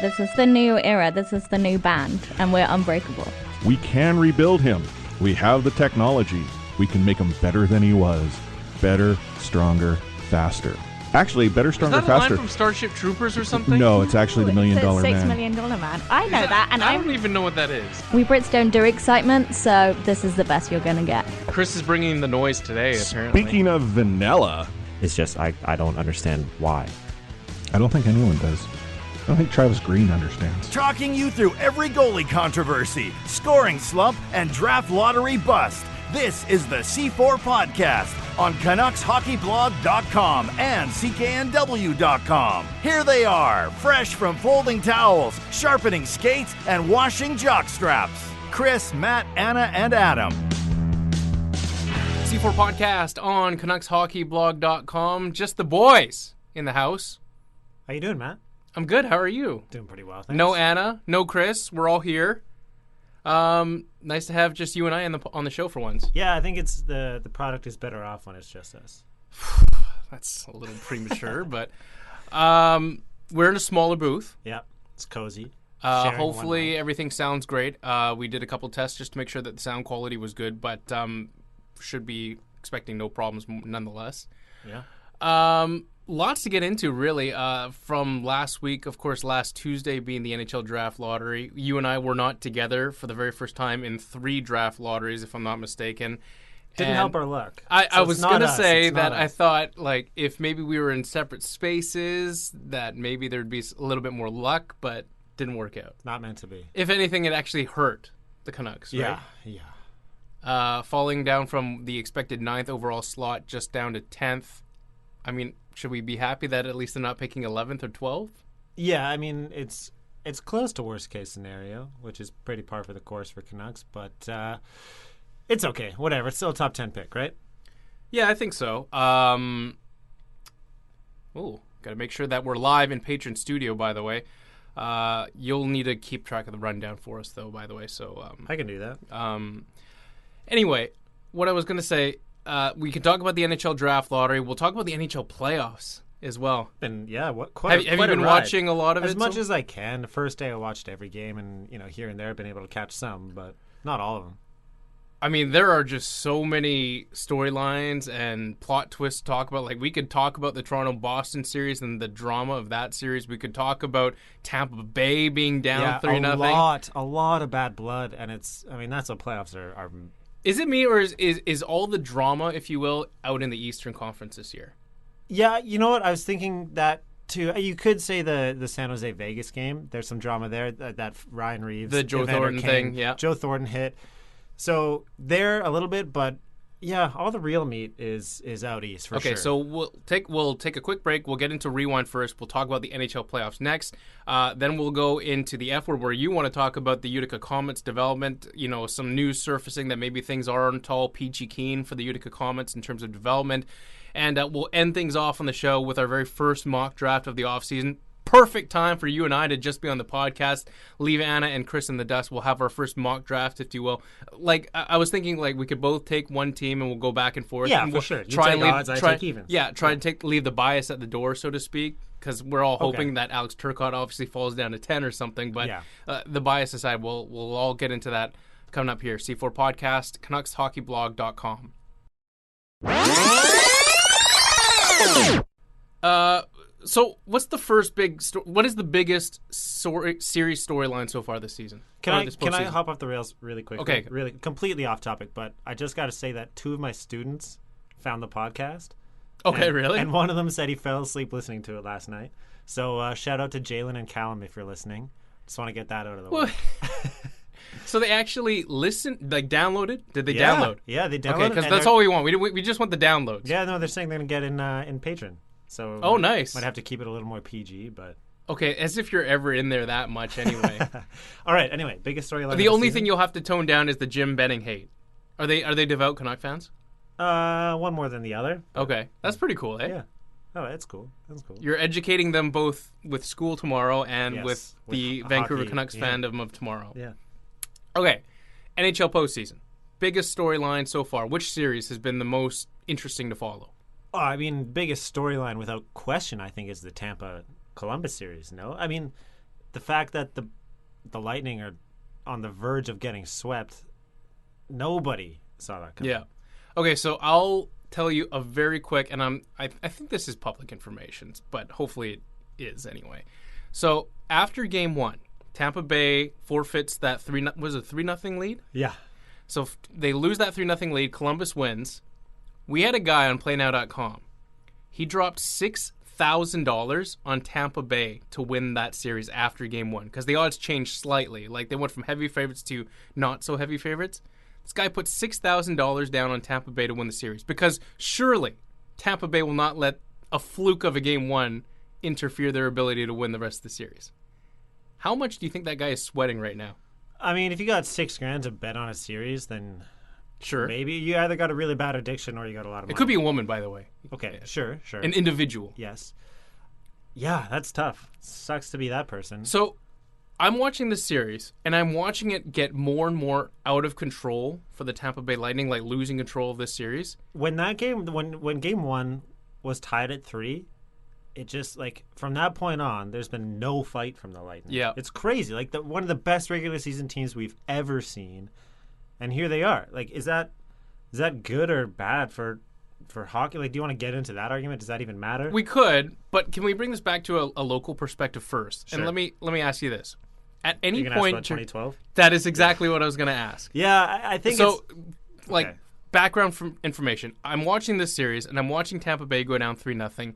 This is the new era. This is the new band, and we're unbreakable. We can rebuild him. We have the technology. We can make him better than he was. Better, stronger, faster. Actually, better, stronger, faster. Is that a faster. line from Starship Troopers or something? No, it's actually the $1 Million Man. $6 Million Man. I know that, and I don't even know what that is. We Brits don't do excitement, so this is the best you're gonna get. Chris is bringing the noise today, apparently. Speaking of vanilla, it's just I don't understand why. I don't think anyone does. I don't think Travis Green understands. Talking you through every goalie controversy, scoring slump, and draft lottery bust. This is the C4 Podcast on CanucksHockeyBlog.com and CKNW.com. Here they are, fresh from folding towels, sharpening skates, and washing jock straps. Chris, Matt, Anna, and Adam. C4 Podcast on CanucksHockeyBlog.com. Just the boys in the house. How you doing, Matt? I'm good. How are you? Doing pretty well, thanks. No Anna, no Chris. We're all here. Nice to have just you and I on the show for once. Yeah, I think it's the product is better off when it's just us. That's a little premature, but we're in a smaller booth. Yeah, it's cozy. Hopefully everything sounds great. We did a couple tests just to make sure that the sound quality was good, but should be expecting no problems nonetheless. Yeah. Lots to get into, really. From last week, of course, last Tuesday being the NHL Draft Lottery. You and I were not together for the very first time in 3 draft lotteries, if I'm not mistaken. Didn't help our luck. I was going to say that us. I thought, like, if maybe we were in separate spaces, that maybe there'd be a little bit more luck, but didn't work out. Not meant to be. If anything, it actually hurt the Canucks, right? Yeah. Falling down from the expected 9th overall slot just down to 10th. I mean, should we be happy that at least they're not picking 11th or 12th? Yeah, I mean, it's close to worst case scenario, which is pretty par for the course for Canucks, but it's okay. Whatever. It's still a top 10 pick, right? Yeah, I think so. Got to make sure that we're live in Patron Studio, by the way. You'll need to keep track of the rundown for us, though, by the way. So I can do that. Anyway, what I was going to say, we can talk about the NHL Draft Lottery. We'll talk about the NHL playoffs as well. And yeah, Have you quite been a ride. watching a lot of as it? much as I can. The first day I watched every game, and here and there I've been able to catch some, but not all of them. I mean, there are just so many storylines and plot twists to talk about. Like, we could talk about the Toronto-Boston series and the drama of that series. We could talk about Tampa Bay being down 3-0. A lot of bad blood, and that's what playoffs are. Is it me, or is all the drama, if you will, out in the Eastern Conference this year? Yeah, you know what? I was thinking that too. You could say the San Jose Vegas game. There's some drama there. That Ryan Reeves, the Joe Thornton thing, yeah. Joe Thornton hit. So there a little bit, but yeah, all the real meat is out east for sure. Okay, so we'll take a quick break. We'll get into Rewind first. We'll talk about the NHL playoffs next. Then we'll go into the F word, where you want to talk about the Utica Comets development. Some news surfacing that maybe things aren't all peachy keen for the Utica Comets in terms of development. And we'll end things off on the show with our very first mock draft of the offseason. Perfect time for you and I to just be on the podcast. Leave Anna and Chris in the dust. We'll have our first mock draft, if you will. Like, I was thinking, like, we could both take one team and we'll go back and forth. Yeah, and for we'll sure. You try take and leave, odds, I try, take evens. Yeah, try to leave the bias at the door, so to speak, because we're all hoping that Alex Turcotte obviously falls down to 10 or something. But the bias aside, we'll all get into that coming up here. C4 Podcast, CanucksHockeyBlog.com. So, what's the first big? What is the biggest series storyline so far this season? Can I hop off the rails really quickly? Okay, really completely off topic, but I just got to say that 2 of my students found the podcast. Okay, really? And one of them said he fell asleep listening to it last night. So shout out to Jalen and Callum if you're listening. Just want to get that out of the way. So they actually listened, like downloaded? Did they download? Yeah, they downloaded. Okay, because that's all we want. We just want the downloads. Yeah, no, they're saying they're going to get in Patreon. So nice. Might have to keep it a little more PG, but okay, as if you're ever in there that much anyway. All right, anyway, biggest storyline. The only thing you'll have to tone down is the Jim Benning hate. Are they devout Canuck fans? One more than the other. Okay, that's pretty cool, eh? Yeah. Oh, that's cool. That's cool. You're educating them both with school tomorrow and with the Vancouver Canucks fandom of tomorrow. Yeah. Okay, NHL postseason. Biggest storyline so far. Which series has been the most interesting to follow? Oh, I mean, biggest storyline without question, I think, is the Tampa-Columbus series, no? I mean, the fact that the Lightning are on the verge of getting swept, nobody saw that coming. Yeah. Okay, so I'll tell you a very quick, and I think this is public information, but hopefully it is anyway. So after Game 1, Tampa Bay forfeits that 3-0 lead? Yeah. So they lose that 3-0 lead. Columbus wins. We had a guy on PlayNow.com. He dropped $6,000 on Tampa Bay to win that series after Game 1 because the odds changed slightly. Like they went from heavy favorites to not so heavy favorites. This guy put $6,000 down on Tampa Bay to win the series because surely Tampa Bay will not let a fluke of a Game 1 interfere their ability to win the rest of the series. How much do you think that guy is sweating right now? I mean, if you got $6,000 to bet on a series, then Sure. maybe you either got a really bad addiction or you got a lot of money. It could be a woman, by the way. Okay, sure. An individual. Yes. Yeah, that's tough. Sucks to be that person. So I'm watching this series, and I'm watching it get more and more out of control for the Tampa Bay Lightning, like losing control of this series. When Game 1 was tied at 3, it just, like, from that point on, there's been no fight from the Lightning. Yeah. It's crazy. Like, one of the best regular season teams we've ever seen, and here they are. Like, is that good or bad for hockey? Like, do you want to get into that argument? Does that even matter? We could, but can we bring this back to a local perspective first? Sure. And let me ask you this: at any You're gonna point, ask about 2012? that is exactly what I was going to ask. Yeah, I think So, it's... like, okay. background from information. I'm watching this series, and I'm watching Tampa Bay go down 3-0,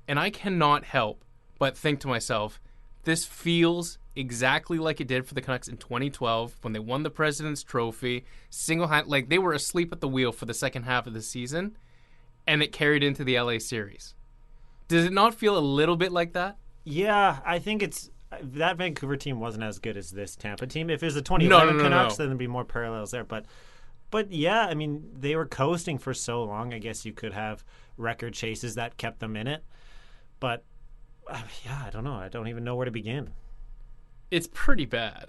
and I cannot help but think to myself, this feels exactly like it did for the Canucks in 2012 when they won the President's Trophy, like they were asleep at the wheel for the second half of the season, and it carried into the LA series. Does it not feel a little bit like that? Yeah, I think it's... That Vancouver team wasn't as good as this Tampa team. If it was the 2011 Canucks, then there'd be more parallels there. But yeah, I mean, they were coasting for so long. I guess you could have record chases that kept them in it. But, yeah, I don't know. I don't even know where to begin. It's pretty bad.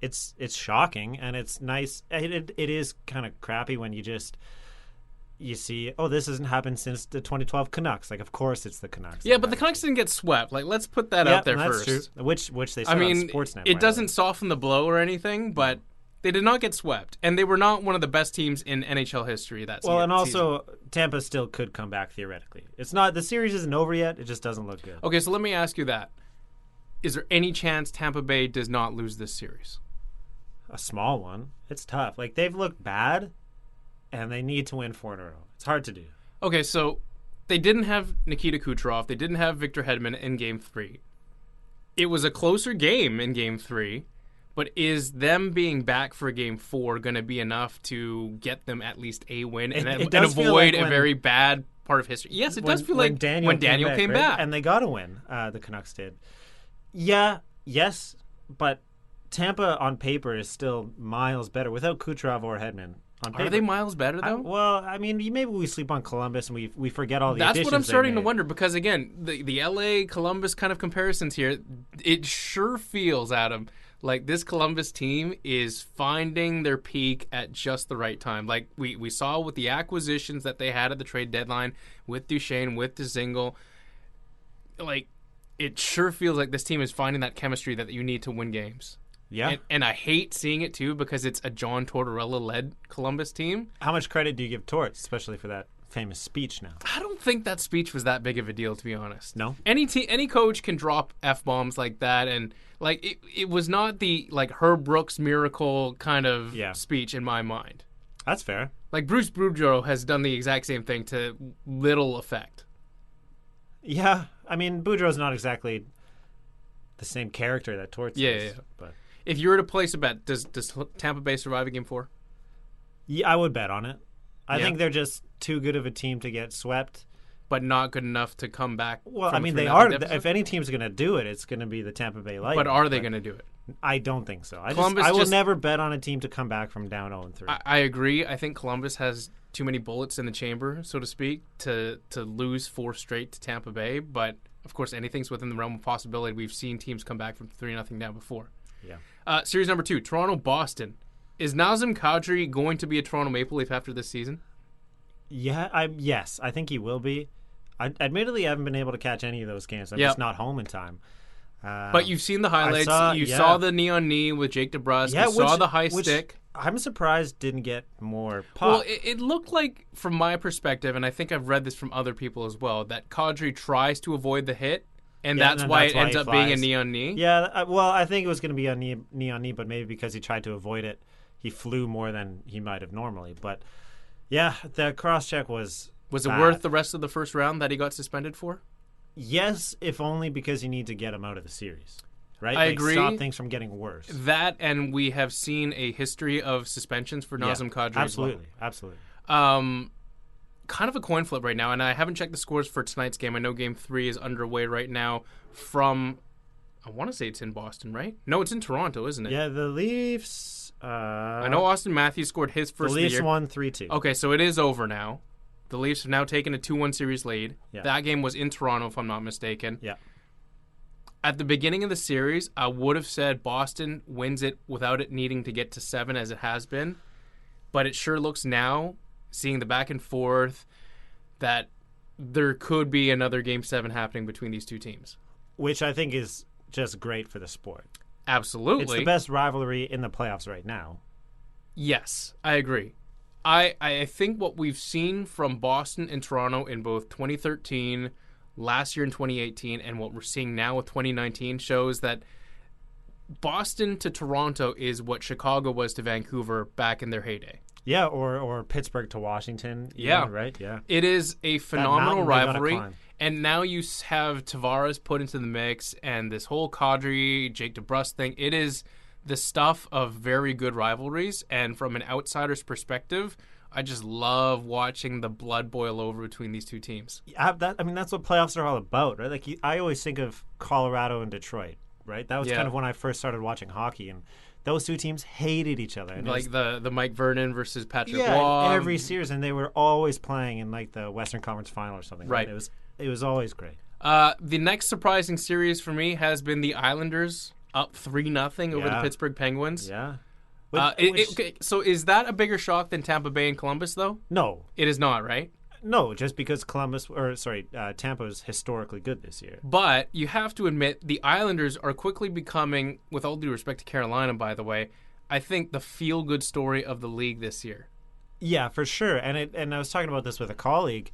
It's shocking, and it's nice. It is kind of crappy when you see, oh, this hasn't happened since the 2012 Canucks. Like, of course it's the Canucks. Yeah, but the Canucks didn't get swept. Like, let's put that out there that's first. True. Which they said I mean, on Sportsnet. it doesn't soften the blow or anything, but they did not get swept, and they were not one of the best teams in NHL history that season. Well, and also Tampa still could come back theoretically. It's not, the series isn't over yet. It just doesn't look good. Okay, so let me ask you that: is there any chance Tampa Bay does not lose this series? A small one. It's tough. Like, they've looked bad, and they need to win 4 in a row. It's hard to do. Okay, so they didn't have Nikita Kucherov. They didn't have Victor Hedman in Game 3. It was a closer game in Game 3, but is them being back for Game 4 going to be enough to get them at least a win and avoid a very bad part of history? Yes, it does feel like when Daniel came back. And they got to win. The Canucks did. Yeah, yes, but Tampa on paper is still miles better without Kucherov or Hedman. Are they miles better, though? Well, I mean, maybe we sleep on Columbus and we forget all the That's additions what I'm starting they to made. wonder, because, again, the LA Columbus kind of comparisons here, it sure feels, Adam, like this Columbus team is finding their peak at just the right time. Like we saw with the acquisitions that they had at the trade deadline, with Duchesne, with Dzingel. Like, it sure feels like this team is finding that chemistry that you need to win games. Yeah. And I hate seeing it, too, because it's a John Tortorella-led Columbus team. How much credit do you give Torts, especially for that famous speech now? I don't think that speech was that big of a deal, to be honest. No? Any coach can drop F-bombs like that, and like it was not the like Herb Brooks miracle kind of speech in my mind. That's fair. Like Bruce Boudreau has done the exact same thing to little effect. Yeah. I mean, Boudreau's not exactly the same character that Torts is. Yeah. But if you were to place a bet, does Tampa Bay survive a Game 4? Yeah, I would bet on it. I think they're just too good of a team to get swept. But not good enough to come back. Well, from I mean, they 3-0 are. deficit? If any team's going to do it, it's going to be the Tampa Bay Lightning. But are they going to do it? I don't think so. I Columbus will never bet on a team to come back from down 0-3. I agree. I think Columbus has too many bullets in the chamber, so to speak, to lose 4 straight to Tampa Bay. But, of course, anything's within the realm of possibility. We've seen teams come back from 3-0 down before. Yeah. Series number 2, Toronto-Boston. Is Nazem Kadri going to be a Toronto Maple Leaf after this season? Yeah, yes, I think he will be. Admittedly, I haven't been able to catch any of those games. I'm just not home in time. But you've seen the highlights. You saw the knee on knee with Jake DeBrusk. You saw the high stick. I'm surprised didn't get more pop. Well, it looked like, from my perspective, and I think I've read this from other people as well, that Kadri tries to avoid the hit, and that's why it ends up being a knee on knee. Yeah, well, I think it was going to be a knee on knee, but maybe because he tried to avoid it, he flew more than he might have normally. But yeah, the cross check was. Was it worth the rest of the first round that he got suspended for? Yes, if only because you need to get him out of the series. Right? I agree. Stop things from getting worse. That, and we have seen a history of suspensions for Nazem Kadri as well. Absolutely. Kind of a coin flip right now, and I haven't checked the scores for tonight's game. I know Game 3 is underway right now from, I want to say it's in Boston, right? No, it's in Toronto, isn't it? Yeah, the Leafs. I know Austin Matthews scored his first of the year. The Leafs won 3-2. Okay, so it is over now. The Leafs have now taken a 2-1 series lead. Yeah. That game was in Toronto, if I'm not mistaken. Yeah. At the beginning of the series, I would have said Boston wins it without it needing to get to 7 as it has been. But it sure looks now, seeing the back and forth, that there could be another Game 7 happening between these two teams. Which I think is just great for the sport. Absolutely. It's the best rivalry in the playoffs right now. Yes, I agree. I think what we've seen from Boston and Toronto in both 2013, last year in 2018, and what we're seeing now with 2019 shows that Boston to Toronto is what Chicago was to Vancouver back in their heyday. Yeah, or Pittsburgh to Washington. Yeah. Right? Yeah. It is a phenomenal rivalry. And now you have Tavares put into the mix and this whole Kadri, Jake DeBrusk thing. It is the stuff of very good rivalries, and from an outsider's perspective, I just love watching the blood boil over between these two teams. That's what playoffs are all about, right? Like I always think of Colorado and Detroit, right? That was kind of when I first started watching hockey, and those two teams hated each other. And like the Mike Vernon versus Patrick Waugh. Every series, and they were always playing in like the Western Conference Final or something. Right. It was always great. The next surprising series for me has been the Islanders up 3-0 over the Pittsburgh Penguins. Yeah. Okay, so is that a bigger shock than Tampa Bay and Columbus, though? No. It is not, right? No, just because Tampa is historically good this year. But you have to admit, the Islanders are quickly becoming, with all due respect to Carolina, by the way, I think the feel-good story of the league this year. Yeah, for sure. And I was talking about this with a colleague.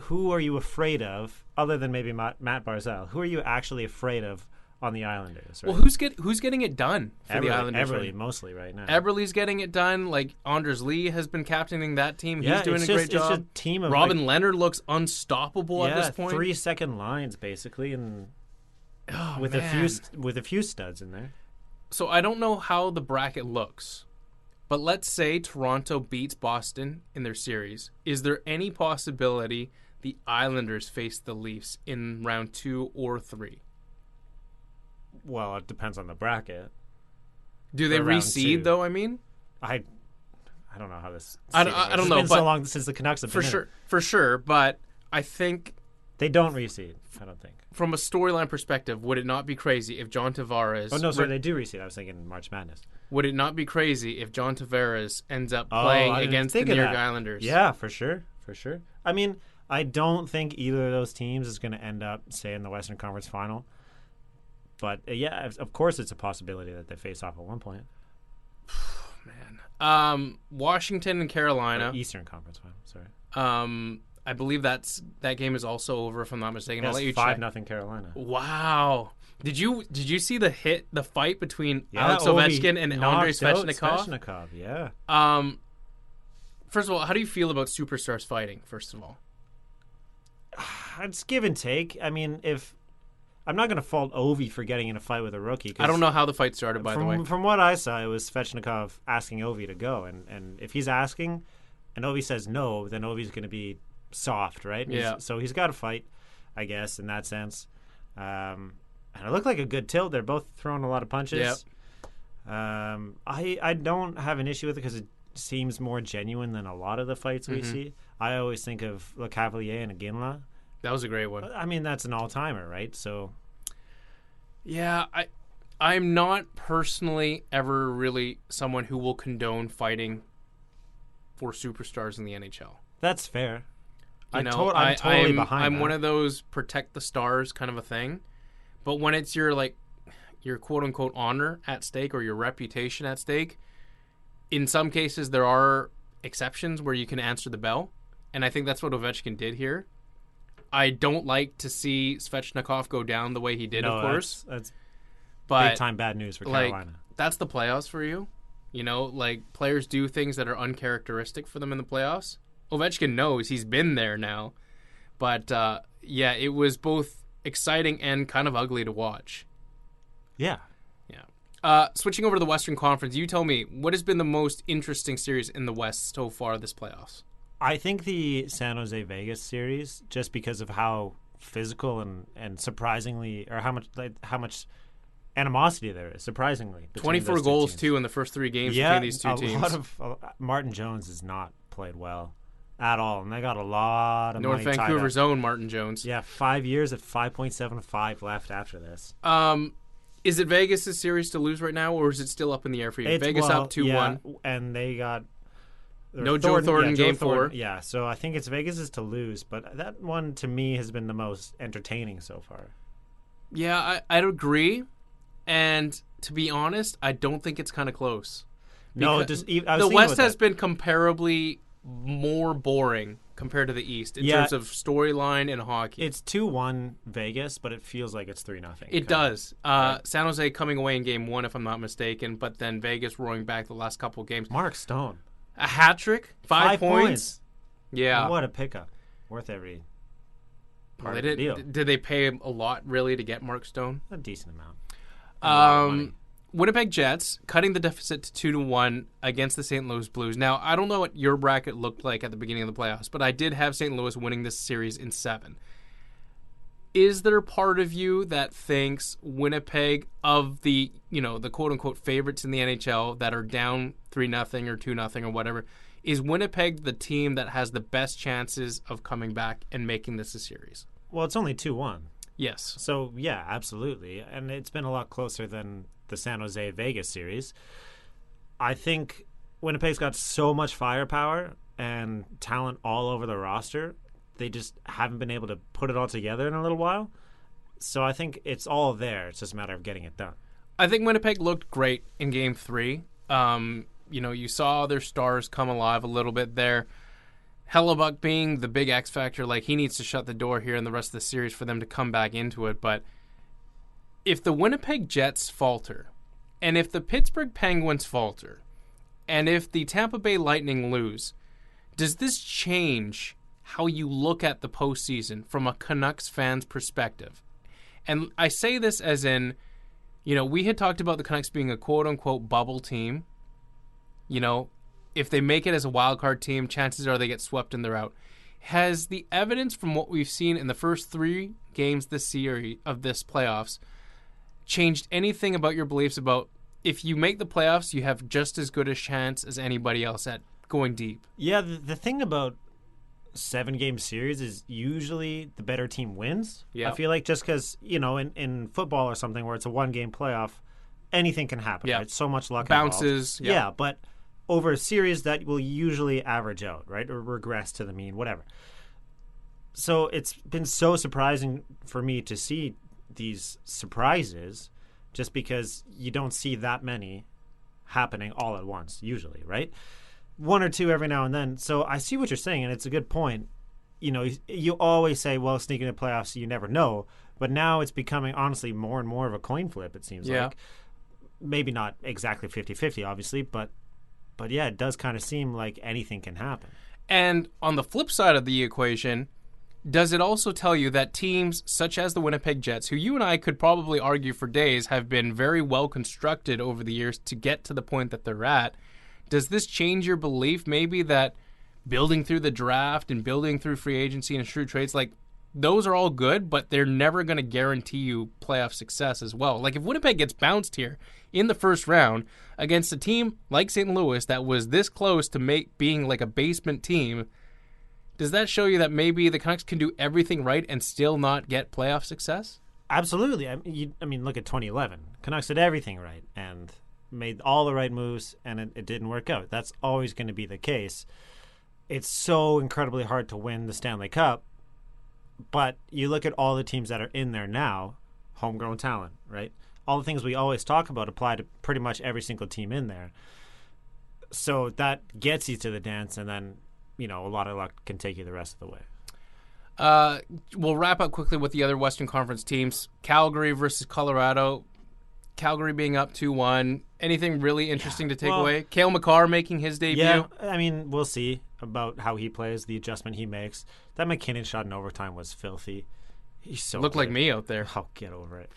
Who are you afraid of, other than maybe Matt Barzal? Who are you actually afraid of on the Islanders? Right? Well, who's getting it done for the Islanders? Eberle, mostly right now. Eberle's getting it done. Like, Anders Lee has been captaining that team. He's doing a great job. It's a team of Robin Leonard looks unstoppable at this point. 3-second lines, basically, and with a few studs in there. So I don't know how the bracket looks. But let's say Toronto beats Boston in their series. Is there any possibility the Islanders face the Leafs in round 2 or 3? Well, it depends on the bracket. Do they reseed, though, I mean? I don't know how this... I don't know. It's been so long since the Canucks have been in it. For sure, but I think... They don't reseed, I don't think. From a storyline perspective, would it not be crazy if John Tavares... Oh, no, sorry, they do reseed. I was thinking March Madness. Would it not be crazy if John Tavares ends up playing against the New York Islanders? Yeah, for sure. I mean, I don't think either of those teams is going to end up, say, in the Western Conference Final. But, of course it's a possibility that they face off at one point. Man. Washington and Carolina. Or Eastern Conference Final, sorry. I believe that game is also over, if I'm not mistaken. I'll let you check. 5-0 Carolina. Wow. Did you see the fight between Alex Ovechkin and Andrei Svechnikov? Yeah. First of all, how do you feel about superstars fighting, first of all? It's give and take. I mean, I'm not going to fault Ovi for getting in a fight with a rookie. I don't know how the fight started, by the way. From what I saw, it was Svechnikov asking Ovi to go. And if he's asking and Ovi says no, then Ovi's going to be soft, right? Yeah. So he's got to fight, I guess, in that sense. And it looked like a good tilt. They're both throwing a lot of punches. Yep. I don't have an issue with it because it seems more genuine than a lot of the fights we see. I always think of Le Cavalier and Iginla. That was a great one. I mean, that's an all-timer, right? So, yeah, I'm not personally ever really someone who will condone fighting for superstars in the NHL. That's fair. I'm totally behind I'm that. one of those protect the stars kind of a thing. But when it's your quote unquote honor at stake or your reputation at stake, in some cases there are exceptions where you can answer the bell, and I think that's what Ovechkin did here. I don't like to see Svechnikov go down the way he did, of course. That's but big time bad news for Carolina. That's the playoffs for you. Players do things that are uncharacteristic for them in the playoffs. Ovechkin knows, he's been there now. But it was both exciting and kind of ugly to watch. Yeah. Switching over to the Western Conference, you tell me, what has been the most interesting series in the West so far this playoffs? I think the San Jose Vegas series, just because of how physical and surprisingly, or how much animosity there is, surprisingly. 24 goals, too, in the first 3 games between these two teams. Martin Jones has not played well at all, and they got a lot of North money Vancouver's own Martin Jones. Yeah, 5 years at 5.75 left after this. Is it Vegas' series to lose right now, or is it still up in the air for you? Vegas up 2-1. Yeah, and they got... Joe Thornton game 4. Yeah, so I think it's Vegas' to lose, but that one, to me, has been the most entertaining so far. Yeah, I'd agree. And to be honest, I don't think it's kind of close. No, the West has been comparably more boring compared to the East in terms of storyline and hockey. It's 2-1 Vegas, but it feels like it's 3-0. It does. San Jose coming away in game 1, if I'm not mistaken, but then Vegas roaring back the last couple of games. Mark Stone. A hat trick? 5 points? Yeah. What a pickup. Worth every part of the deal. Did they pay him a lot, really, to get Mark Stone? A decent amount. Winnipeg Jets cutting the deficit to 2-1 against the St. Louis Blues. Now, I don't know what your bracket looked like at the beginning of the playoffs, but I did have St. Louis winning this series in 7. Is there part of you that thinks Winnipeg, of the quote-unquote favorites in the NHL that are down 3-0 or 2-0 or whatever, is Winnipeg the team that has the best chances of coming back and making this a series? Well, it's only 2-1. Yes. So, yeah, absolutely. And it's been a lot closer than the San Jose Vegas series. I think Winnipeg's got so much firepower and talent all over the roster. They just haven't been able to put it all together in a little while. So I think it's all there. It's just a matter of getting it done. I think Winnipeg looked great in Game 3. You saw their stars come alive a little bit there. Hellebuck being the big X factor, he needs to shut the door here in the rest of the series for them to come back into it. But if the Winnipeg Jets falter, and if the Pittsburgh Penguins falter, and if the Tampa Bay Lightning lose, does this change how you look at the postseason from a Canucks fan's perspective? And I say this as in, we had talked about the Canucks being a quote-unquote bubble team. If they make it as a wild card team, chances are they get swept and they're out. Has the evidence from what we've seen in the first 3 games this series of this playoffs changed anything about your beliefs about if you make the playoffs, you have just as good a chance as anybody else at going deep? Yeah, the thing about 7-game series is usually the better team wins. Yeah. I feel like just because, in football or something where it's a 1-game playoff, anything can happen. Yeah. Right? So much luck bounces. Involved. Yeah, but over a series that will usually average out, right? Or regress to the mean, whatever. So it's been so surprising for me to see these surprises just because you don't see that many happening all at once, usually, right? 1 or 2 every now and then. So I see what you're saying, and it's a good point. You always say, well, sneaking into playoffs, you never know. But now it's becoming, honestly, more and more of a coin flip, it seems like. Maybe not exactly 50-50, obviously, but yeah, it does kind of seem like anything can happen. And on the flip side of the equation, does it also tell you that teams such as the Winnipeg Jets, who you and I could probably argue for days have been very well constructed over the years to get to the point that they're at, does this change your belief maybe that building through the draft and building through free agency and shrewd trades, those are all good, but they're never going to guarantee you playoff success as well? If Winnipeg gets bounced here in the first round against a team like St. Louis that was this close to being like a basement team, does that show you that maybe the Canucks can do everything right and still not get playoff success? Absolutely. I mean, look at 2011. Canucks did everything right and made all the right moves, and it didn't work out. That's always going to be the case. it's so incredibly hard to win the Stanley Cup. But you look at all the teams that are in there now, homegrown talent, right? All the things we always talk about apply to pretty much every single team in there. So that gets you to the dance, and then, a lot of luck can take you the rest of the way. We'll wrap up quickly with the other Western Conference teams. Calgary versus Colorado. Calgary being up 2-1. Anything really interesting to take away? Cale Makar making his debut. Yeah, we'll see about how he plays, the adjustment he makes. That McKinnon shot in overtime was filthy. He's so looked like me out there. Oh, get over it.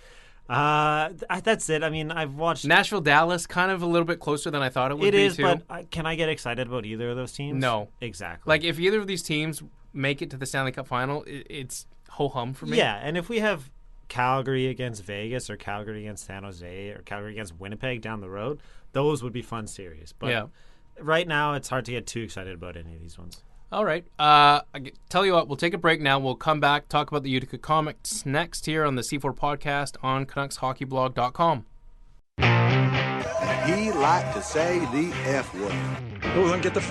That's it. I've watched Nashville, Dallas, kind of a little bit closer than I thought it would be. It is, too. but can I get excited about either of those teams? No, exactly. Like if either of these teams make it to the Stanley Cup final, it's ho hum for me. Yeah, and if we have Calgary against Vegas or Calgary against San Jose or Calgary against Winnipeg down the road, those would be fun series. But right now, it's hard to get too excited about any of these ones. All right. I tell you what, we'll take a break now. We'll come back, talk about the Utica Comics next here on the C4 podcast on CanucksHockeyBlog.com. He liked to say the F word. Oh, then get the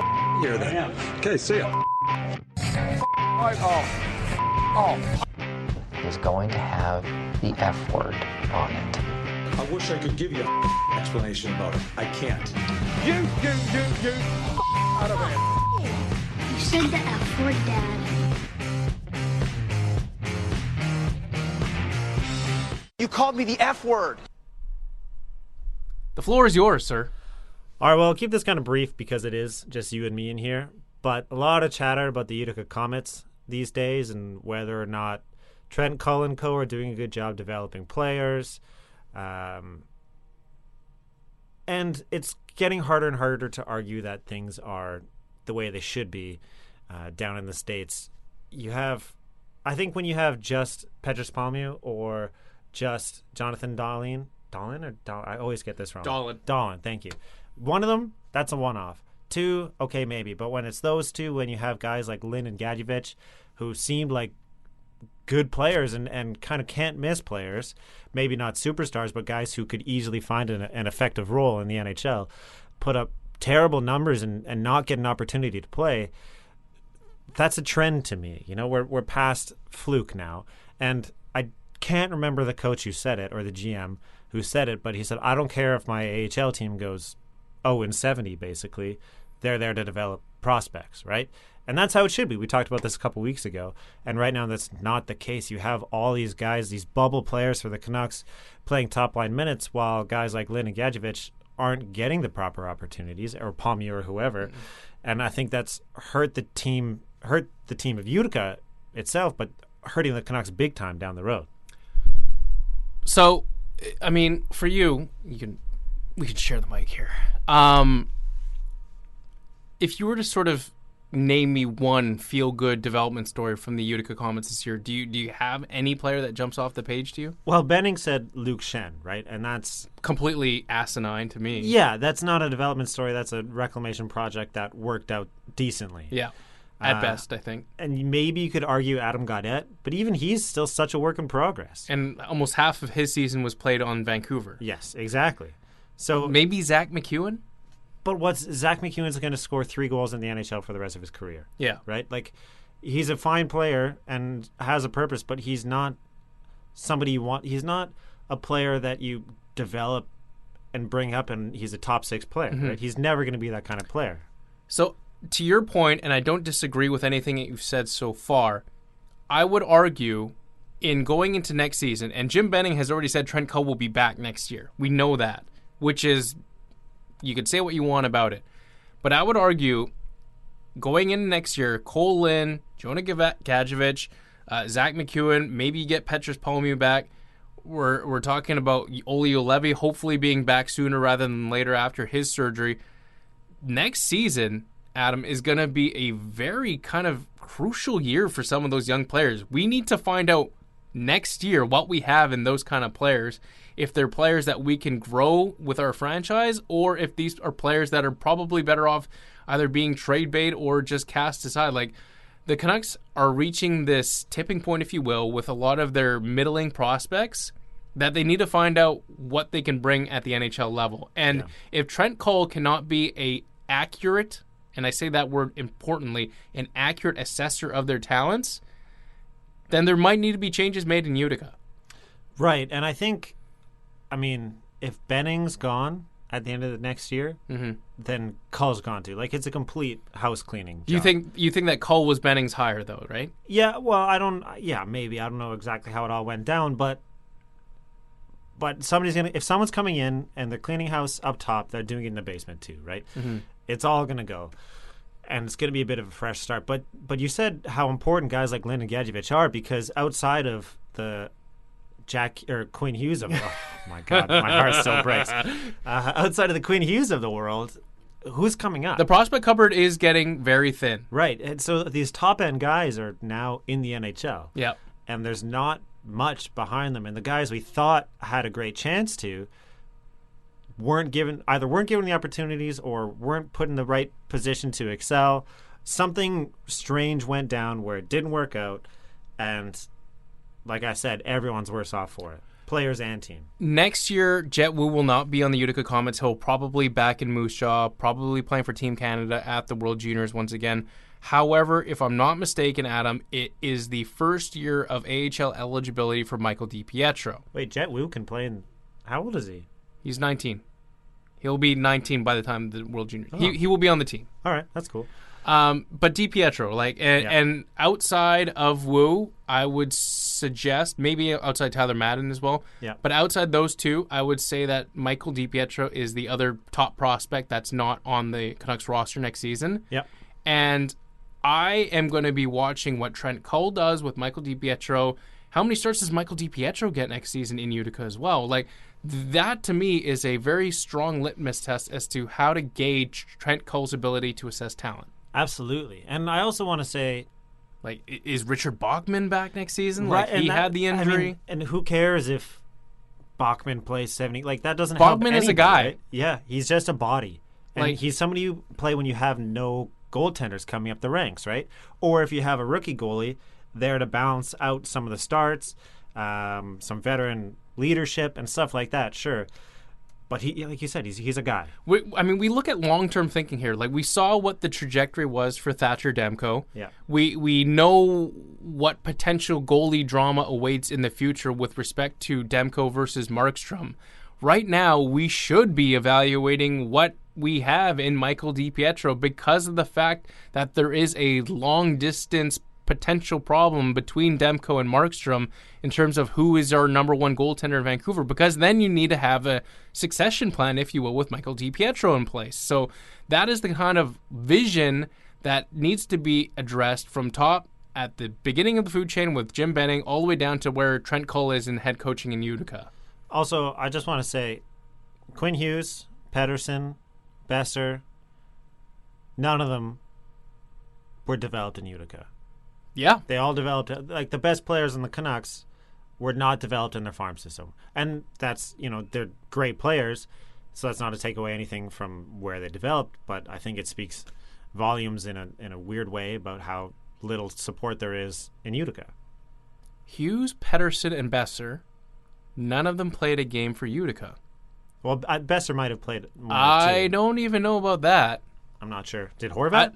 here then. Okay, see ya. Is going to have the F word on it. I wish I could give you an explanation about it. I can't. You, out of here. You said the F word, Dad. You called me the F word. The floor is yours, sir. All right, well, I'll keep this kind of brief because it is just you and me in here. But a lot of chatter about the Utica Comets these days and whether or not Trent Cull and co. are doing a good job developing players. And it's getting harder and harder to argue that things are the way they should be down in the States. I think when you have just Petrus Palmiu or just Jonathan Dahlin, I always get this wrong. Dahlin, thank you. One of them, that's a one-off. Two, okay, maybe. But when it's those two, when you have guys like Lynn and Gadjevich, who seemed like good players and kind of can't miss players, maybe not superstars, but guys who could easily find an effective role in the NHL, put up terrible numbers and not get an opportunity to play, that's a trend to me. We're past fluke now. And I can't remember the coach who said it or the GM who said it, but he said, I don't care if my AHL team goes 0-70, basically. They're there to develop prospects, right? And that's how it should be. We talked about this a couple weeks ago. And right now, that's not the case. You have all these guys, these bubble players for the Canucks playing top-line minutes while guys like Lynn and Gadjevich aren't getting the proper opportunities, or Palmier or whoever. Mm-hmm. And I think that's hurt the team of Utica itself, but hurting the Canucks big time down the road. So, for you, we can share the mic here. If you were to sort of name me one feel-good development story from the Utica Comets this year, do you have any player that jumps off the page to you? Well, Benning said Luke Shen, right? And that's completely asinine to me. Yeah, that's not a development story. That's a reclamation project that worked out decently. Yeah, at best, I think. And maybe you could argue Adam Gaudette, but even he's still such a work in progress. And almost half of his season was played on Vancouver. Yes, exactly. So maybe Zach McEwen? But Zach McEwen's going to score 3 goals in the NHL for the rest of his career. Yeah. Right? Like, he's a fine player and has a purpose, but he's not somebody you want. He's not a player that you develop and bring up and he's a top 6 player, right? He's never going to be that kind of player. So, to your point, and I don't disagree with anything that you've said so far, I would argue in going into next season, and Jim Benning has already said Trent Cull will be back next year. We know that, which is, you could say what you want about it. But I would argue going into next year, Cole Lynn, Jonah Gadjevich, Zach McEwen, maybe you get Petrus Palmiu back. We're talking about Olli Juolevi hopefully being back sooner rather than later after his surgery. Next season, Adam, is going to be a very kind of crucial year for some of those young players. We need to find out next year what we have in those kind of players, if they're players that we can grow with our franchise, or if these are players that are probably better off either being trade bait or just cast aside. Like, the Canucks are reaching this tipping point, if you will, with a lot of their middling prospects that they need to find out what they can bring at the NHL level. And if Trent Cull cannot be a accurate and I say that word importantly, an accurate assessor of their talents, then there might need to be changes made in Utica. Right, and I think, if Benning's gone at the end of the next year, then Cull's gone too. Like, it's a complete house cleaning job. You think that Cull was Benning's hire, though, right? Yeah, well, maybe. I don't know exactly how it all went down, but if someone's coming in and they're cleaning house up top, they're doing it in the basement too, right? It's all going to go. And it's going to be a bit of a fresh start. But you said how important guys like Lyndon Gadjevich are, because outside of the Quinn Hughes of oh my God, my heart still breaks. Outside of the Quinn Hughes of the world, who's coming up? The prospect cupboard is getting very thin. Right. And so these top-end guys are now in the NHL. Yeah. And there's not much behind them. And the guys we thought had a great chance to weren't given the opportunities or weren't put in the right position to excel. Something strange went down where it didn't work out, and like I said, everyone's worse off for it, players and team. Next year, Jet Wu will not be on the Utica Comets. He'll probably back in Moose Jaw, probably playing for Team Canada at the World Juniors once again. However, if I'm not mistaken, Adam, it is the first year of AHL eligibility for Michael DiPietro. Wait, Jet Wu can play in... How old is he? He's 19. He'll be 19 by the time of the World Juniors. Oh. He will be on the team. All right, that's cool. But DiPietro, and outside of Wu, I would suggest, maybe outside Tyler Madden as well, but outside those two, I would say that Michael DiPietro is the other top prospect that's not on the Canucks roster next season. Yep. And I am going to be watching what Trent Cull does with Michael DiPietro. How many starts does Michael DiPietro get next season in Utica as well? That, to me, is a very strong litmus test as to how to gauge Trent Cull's ability to assess talent. Absolutely. And I also want to say... is Richard Bachman back next season? Right, he had the injury. And who cares if Bachman plays 70? That doesn't Bachman help is a guy. Right? Yeah, he's just a body. And he's somebody you play when you have no goaltenders coming up the ranks, right? Or if you have a rookie goalie there to balance out some of the starts, some veteran leadership and stuff like that, sure. But he, like you said, he's a guy. We look at long-term thinking here. We saw what the trajectory was for Thatcher Demko. Yeah. We know what potential goalie drama awaits in the future with respect to Demko versus Markstrom. Right now, we should be evaluating what we have in Michael DiPietro because of the fact that there is a long-distance potential problem between Demko and Markstrom in terms of who is our number one goaltender in Vancouver, because then you need to have a succession plan, if you will, with Michael DiPietro in place. So that is the kind of vision that needs to be addressed from top at the beginning of the food chain with Jim Benning all the way down to where Trent Cull is in head coaching in Utica. Also, I just want to say, Quinn Hughes, Pedersen, Besser, none of them were developed in Utica. Yeah. They all developed, the best players in the Canucks were not developed in their farm system. And that's, they're great players, so that's not to take away anything from where they developed, but I think it speaks volumes in a weird way about how little support there is in Utica. Hughes, Pedersen, and Besser, none of them played a game for Utica. Well, Besser might have played more, I too. Don't even know about that. I'm not sure. Did Horvat?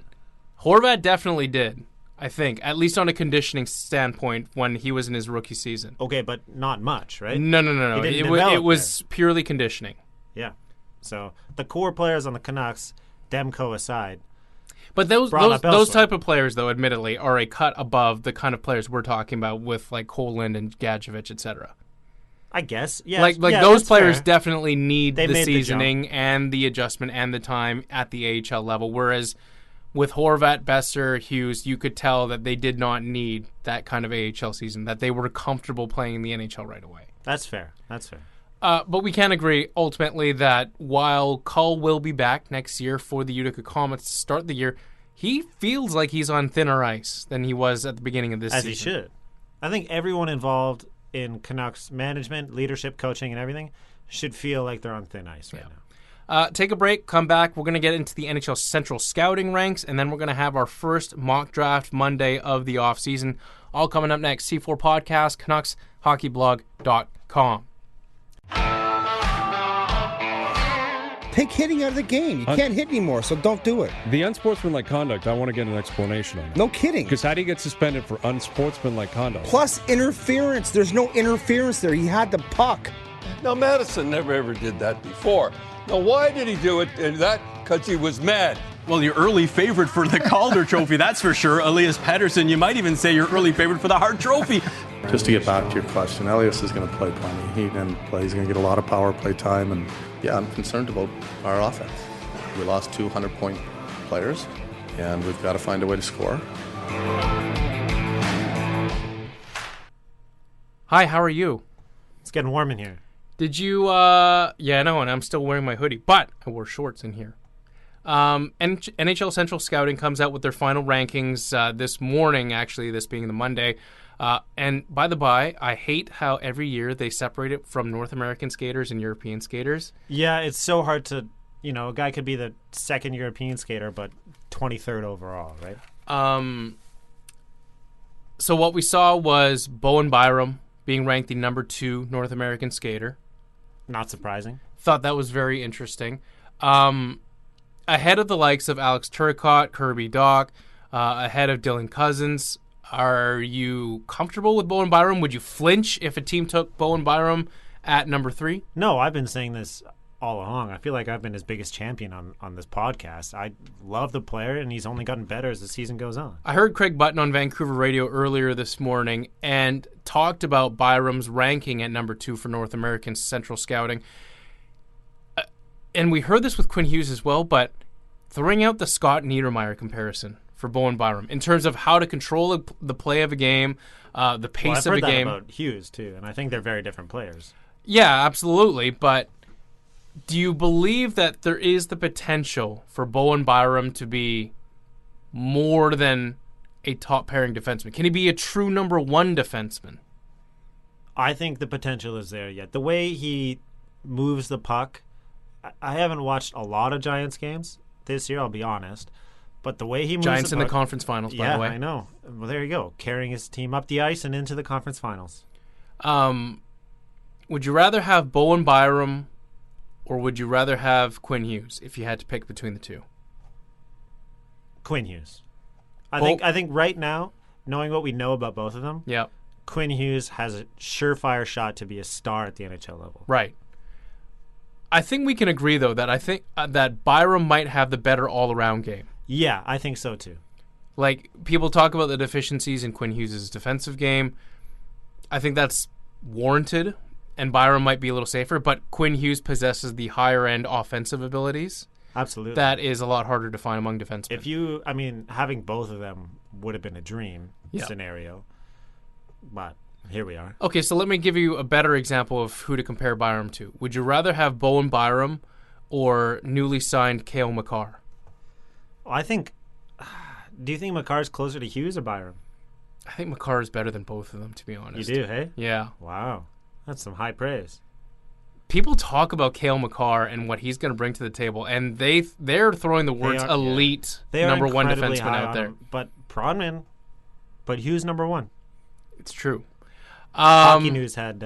Horvat definitely did. I think, at least on a conditioning standpoint, when he was in his rookie season. Okay, but not much, right? No. It was purely conditioning. Yeah. So the core players on the Canucks, Demko aside. But those type of players, though, admittedly, are a cut above the kind of players we're talking about with Koland and Gadjevich, etc. I guess, yeah. Those players fair. Definitely need the seasoning and the adjustment and the time at the AHL level, whereas with Horvat, Besser, Hughes, you could tell that they did not need that kind of AHL season, that they were comfortable playing in the NHL right away. That's fair. But we can agree, ultimately, that while Cull will be back next year for the Utica Comets to start the year, he feels like he's on thinner ice than he was at the beginning of this season. As he should. I think everyone involved in Canucks management, leadership, coaching, and everything should feel like they're on thin ice right now. Take a break, come back. We're going to get into the NHL Central Scouting ranks, and then we're going to have our first mock draft Monday of the offseason. All coming up next. C4 Podcast, CanucksHockeyBlog.com. Take hitting out of the game. You can't hit anymore, so don't do it. The unsportsmanlike conduct, I want to get an explanation on it. No kidding. Because how do you get suspended for unsportsmanlike conduct? Plus interference. There's no interference there. He had the puck. Now, Madison never ever did that before. Now, why did he do it? And that because he was mad. Well, your early favorite for the Calder Trophy, that's for sure. Elias Pettersson, you might even say your early favorite for the Hart Trophy. Just to get back to your question, Elias is going to play plenty. He's going to get a lot of power play time. And yeah, I'm concerned about our offense. We lost 200-point players, and we've got to find a way to score. Hi, how are you? It's getting warm in here. Did you, yeah, I know, and I'm still wearing my hoodie, but I wore shorts in here. NHL Central Scouting comes out with their final rankings this morning, actually, this being the Monday. And by the by, I hate how every year they separate it from North American skaters and European skaters. Yeah, it's so hard to, a guy could be the second European skater, but 23rd overall, right? So what we saw was Bowen Byram being ranked the number 2 North American skater. Not surprising. Thought that was very interesting. Ahead of the likes of Alex Turcotte, Kirby Dach, ahead of Dylan Cousins. Are you comfortable with Bowen Byram? Would you flinch if a team took Bowen Byram at number 3? No, I've been saying this all along. I feel like I've been his biggest champion on this podcast. I love the player, and he's only gotten better as the season goes on. I heard Craig Button on Vancouver radio earlier this morning and talked about Byram's ranking at number 2 for North American Central Scouting. And we heard this with Quinn Hughes as well, but throwing out the Scott Niedermayer comparison for Bowen Byram in terms of how to control the play of a game, the pace of a game. I've heard that about Hughes, too, and I think they're very different players. Yeah, absolutely, but do you believe that there is the potential for Bowen Byram to be more than a top-pairing defenseman? Can he be a true number 1 defenseman? I think the potential is there yet. The way he moves the puck, I haven't watched a lot of Giants games this year, I'll be honest. But the way he moves Giants the in puck, the conference finals, by the way. Yeah, I know. Well, there you go. Carrying his team up the ice and into the conference finals. Would you rather have Bowen Byram or would you rather have Quinn Hughes if you had to pick between the two? Quinn Hughes. I think right now, knowing what we know about both of them, yep, Quinn Hughes has a surefire shot to be a star at the NHL level. Right. I think we can agree, though, that I think that Byram might have the better all-around game. Yeah, I think so, too. Like, people talk about the deficiencies in Quinn Hughes' defensive game. I think that's warranted, and Byram might be a little safer, but Quinn Hughes possesses the higher-end offensive abilities. Absolutely. That is a lot harder to find among defensemen. Having both of them would have been a dream scenario, but here we are. Okay, so let me give you a better example of who to compare Byram to. Would you rather have Bowen Byram or newly signed Cale Makar? Do you think Makar's closer to Hughes or Byram? I think Makar is better than both of them, to be honest. You do, hey? Yeah. Wow. That's some high praise. People talk about Cale Makar and what he's going to bring to the table, and they're throwing the words elite number 1 defenseman out there. But Pronman put Hughes number 1. It's true. Hockey News had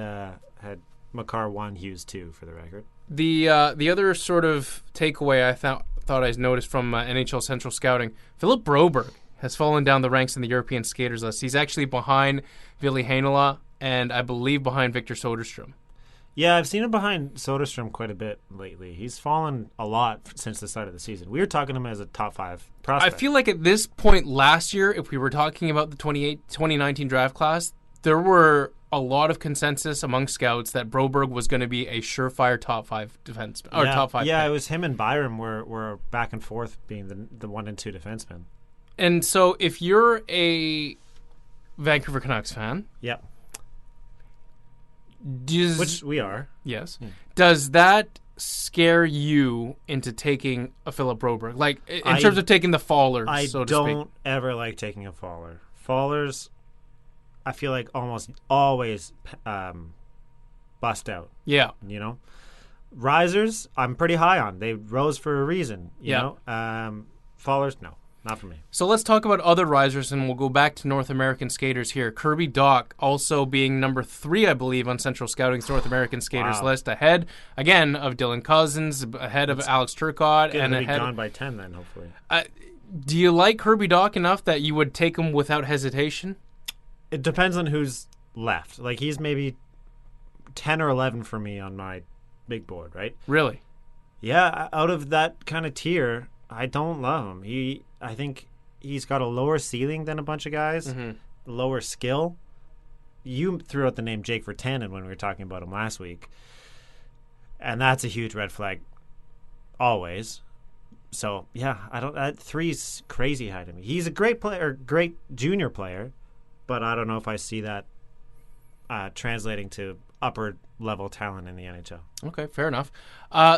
Makar 1, Hughes 2, for the record. The other sort of takeaway I thought I noticed from NHL Central Scouting, Philip Broberg has fallen down the ranks in the European skaters list. He's actually behind Ville Heinola and I believe behind Victor Soderstrom. Yeah, I've seen him behind Soderstrom quite a bit lately. He's fallen a lot since the start of the season. We were talking to him as a top 5 prospect. I feel like at this point last year, if we were talking about the 2019 draft class, there were a lot of consensus among scouts that Broberg was going to be a surefire top 5 defenseman or top 5. Yeah, pick. It was him and Byram were back and forth being the 1 and 2 defensemen. And so, if you're a Vancouver Canucks fan, yep, which we are, yes, does that scare you into taking a Philip Broberg, like in terms of taking the fallers? So to speak? I don't ever like taking a faller. Fallers, I feel like almost always bust out. Yeah. Risers, I'm pretty high on. They rose for a reason. You know? Fallers, no. Not for me. So let's talk about other risers, and we'll go back to North American skaters here. Kirby Dach also being number 3, I believe, on Central Scouting's North American skaters list, ahead, again, of Dylan Cousins, ahead of Alex Turcotte. And ahead gone by 10 then, hopefully. Do you like Kirby Dach enough that you would take him without hesitation? It depends on who's left. Like, he's maybe 10 or 11 for me on my big board, right? Really? Yeah, out of that kind of tier, I don't love him. I think he's got a lower ceiling than a bunch of guys, lower skill. You threw out the name Jake Virtanen when we were talking about him last week, and that's a huge red flag always. So, yeah, I don't. 3's crazy high to me. He's a great player, great junior player, but I don't know if I see that translating to upper level talent in the NHL. Okay, fair enough.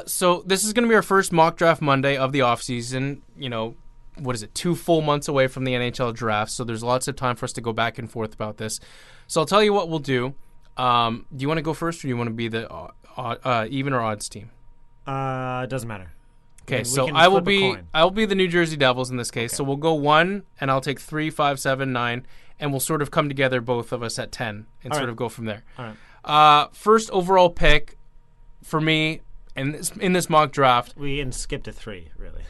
So this is going to be our first mock draft Monday of the offseason. You know, what is it, 2 full months away from the NHL draft, so there's lots of time for us to go back and forth about this. So I'll tell you what we'll do. Do you want to go first, or do you want to be the even or odds team? It doesn't matter. Okay, so I will be the New Jersey Devils in this case. Okay. So we'll go 1, and I'll take 3, 5, 7, 9, and we'll sort of come together, both of us, at 10, and sort of go from there. All right. First overall pick for me in this mock draft. We can skip to 3, really.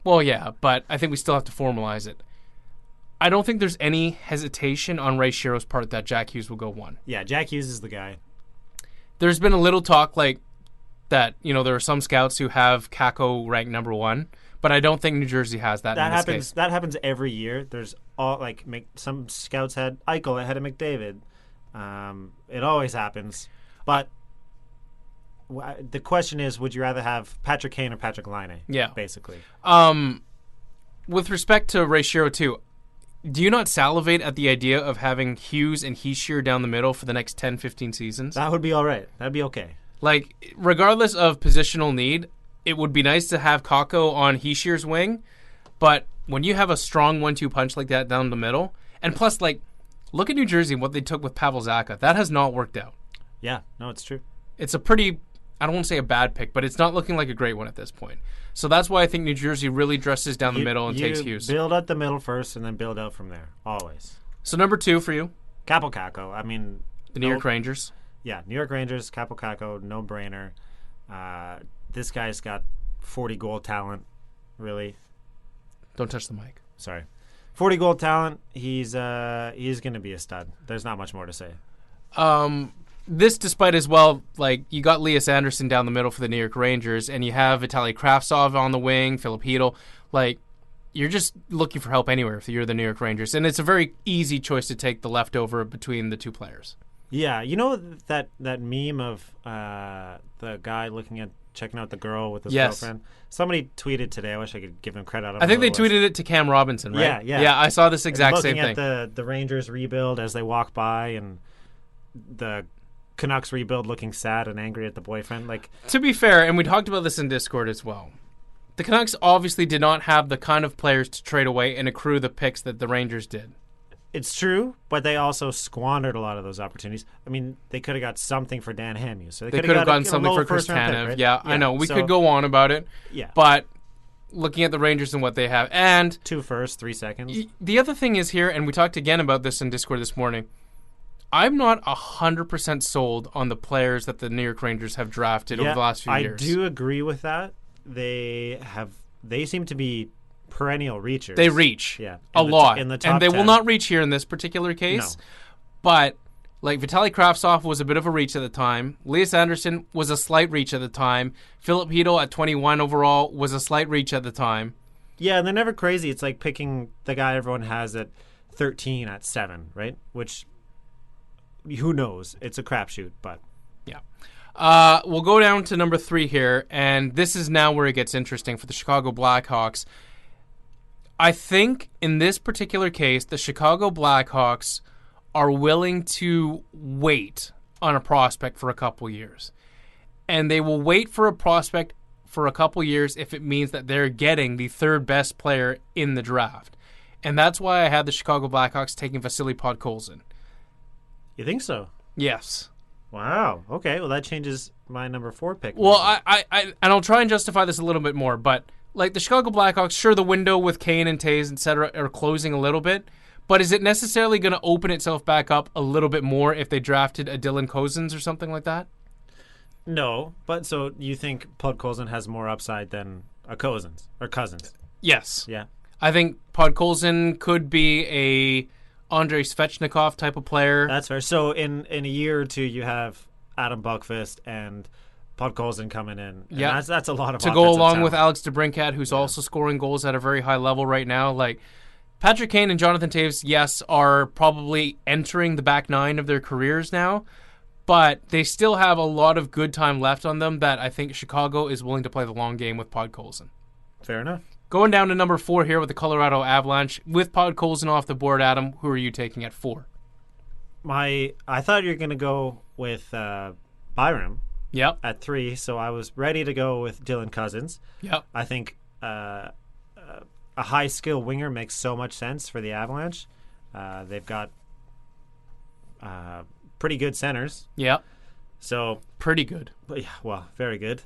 Well, yeah, but I think we still have to formalize it. I don't think there's any hesitation on Ray Shero's part that Jack Hughes will go 1. Yeah, Jack Hughes is the guy. There's been a little talk like that, there are some scouts who have Kakko ranked number 1, but I don't think New Jersey has that. That happens every year. There's some scouts had Eichel ahead of McDavid. It always happens. But the question is, would you rather have Patrick Kane or Patrick Laine? Yeah, basically. With respect to Ray Shero too, do you not salivate at the idea of having Hughes and Hischier down the middle for the next 10, 15 seasons? That would be all right. That'd be okay. Like, regardless of positional need, it would be nice to have Kakko on Hischier's wing, but when you have a strong 1-2 punch like that down the middle, and plus, like, look at New Jersey and what they took with Pavel Zacha. That has not worked out. Yeah, no, it's true. It's a pretty, I don't want to say a bad pick, but it's not looking like a great one at this point. So that's why I think New Jersey really dresses down the middle and takes Hughes. Build out the middle first and then build out from there, always. So number 2 for you? Kaapo Kakko. I mean... The New York Rangers? Yeah, New York Rangers, Kaapo Kakko, no-brainer. This guy's got 40-goal talent, really. Don't touch the mic. Sorry. 40-goal talent, he's going to be a stud. There's not much more to say. This despite as well, like, you got Elias Anderson down the middle for the New York Rangers, and you have Vitaly Kravtsov on the wing, Philip Hedl. Like, you're just looking for help anywhere if you're the New York Rangers. And it's a very easy choice to take the leftover between the 2 players. Yeah, you know that meme of the guy checking out the girl with his girlfriend? Somebody tweeted today. I wish I could give him credit. I think they tweeted it to Cam Robinson, right? Yeah. Yeah, I saw this exact same thing. Looking at the Rangers rebuild as they walk by, and the Canucks rebuild looking sad and angry at the boyfriend. Like, to be fair, and we talked about this in Discord as well, the Canucks obviously did not have the kind of players to trade away and accrue the picks that the Rangers did. It's true, but they also squandered a lot of those opportunities. I mean, they could have got something for Dan Hamhuis. So they could have gotten something for Chris Tanev. Right? Yeah, I know. We could go on about it. Yeah. But looking at the Rangers and what they have, and 2 firsts, 3 seconds. The other thing is here, and we talked again about this in Discord this morning, I'm not 100% sold on the players that the New York Rangers have drafted over the last few years. I do agree with that. They seem to be perennial reachers. They reach a lot. In the top 10. They will not reach here in this particular case. No. But like Vitaly Kravtsov was a bit of a reach at the time. Elias Anderson was a slight reach at the time. Philip Hedl at 21 overall was a slight reach at the time. Yeah, and they're never crazy. It's like picking the guy everyone has at 13 at 7, right? Which, who knows? It's a crapshoot, but... Yeah. We'll go down to number 3 here, and this is now where it gets interesting for the Chicago Blackhawks. I think in this particular case, the Chicago Blackhawks are willing to wait on a prospect for a couple years. And they will wait for a prospect for a couple years if it means that they're getting the 3rd best player in the draft. And that's why I had the Chicago Blackhawks taking Vasily Podkolzin. You think so? Yes. Wow. Okay. Well, that changes my number 4 pick. Well, I and I'll try and justify this a little bit more, but like the Chicago Blackhawks, sure, the window with Kane and Taves, etc., are closing a little bit, but is it necessarily going to open itself back up a little bit more if they drafted a Dylan Cozens or something like that? No, but so you think Podkolzin has more upside than a Cozens or Cousins? Yes. Yeah. I think Podkolzin could be a Andrei Svechnikov type of player. That's fair. So in a year or two, you have Adam Buckfist and Podkolzin coming in. Yeah, that's a lot of to go along talent. with Alex DeBrincat, who's also scoring goals at a very high level right now. Like Patrick Kane and Jonathan Taves, yes, are probably entering the back nine of their careers now, but they still have a lot of good time left on them that I think Chicago is willing to play the long game with Podkolzin. Fair enough. Going down to number 4 here with the Colorado Avalanche. With Podkolzin off the board, Adam, who are you taking at 4? I thought you were going to go with Byram. Yep. At 3, so I was ready to go with Dylan Cozens. Yep. I think a high skill winger makes so much sense for the Avalanche. They've got pretty good centers. Yep. So pretty good. Yeah, well, very good.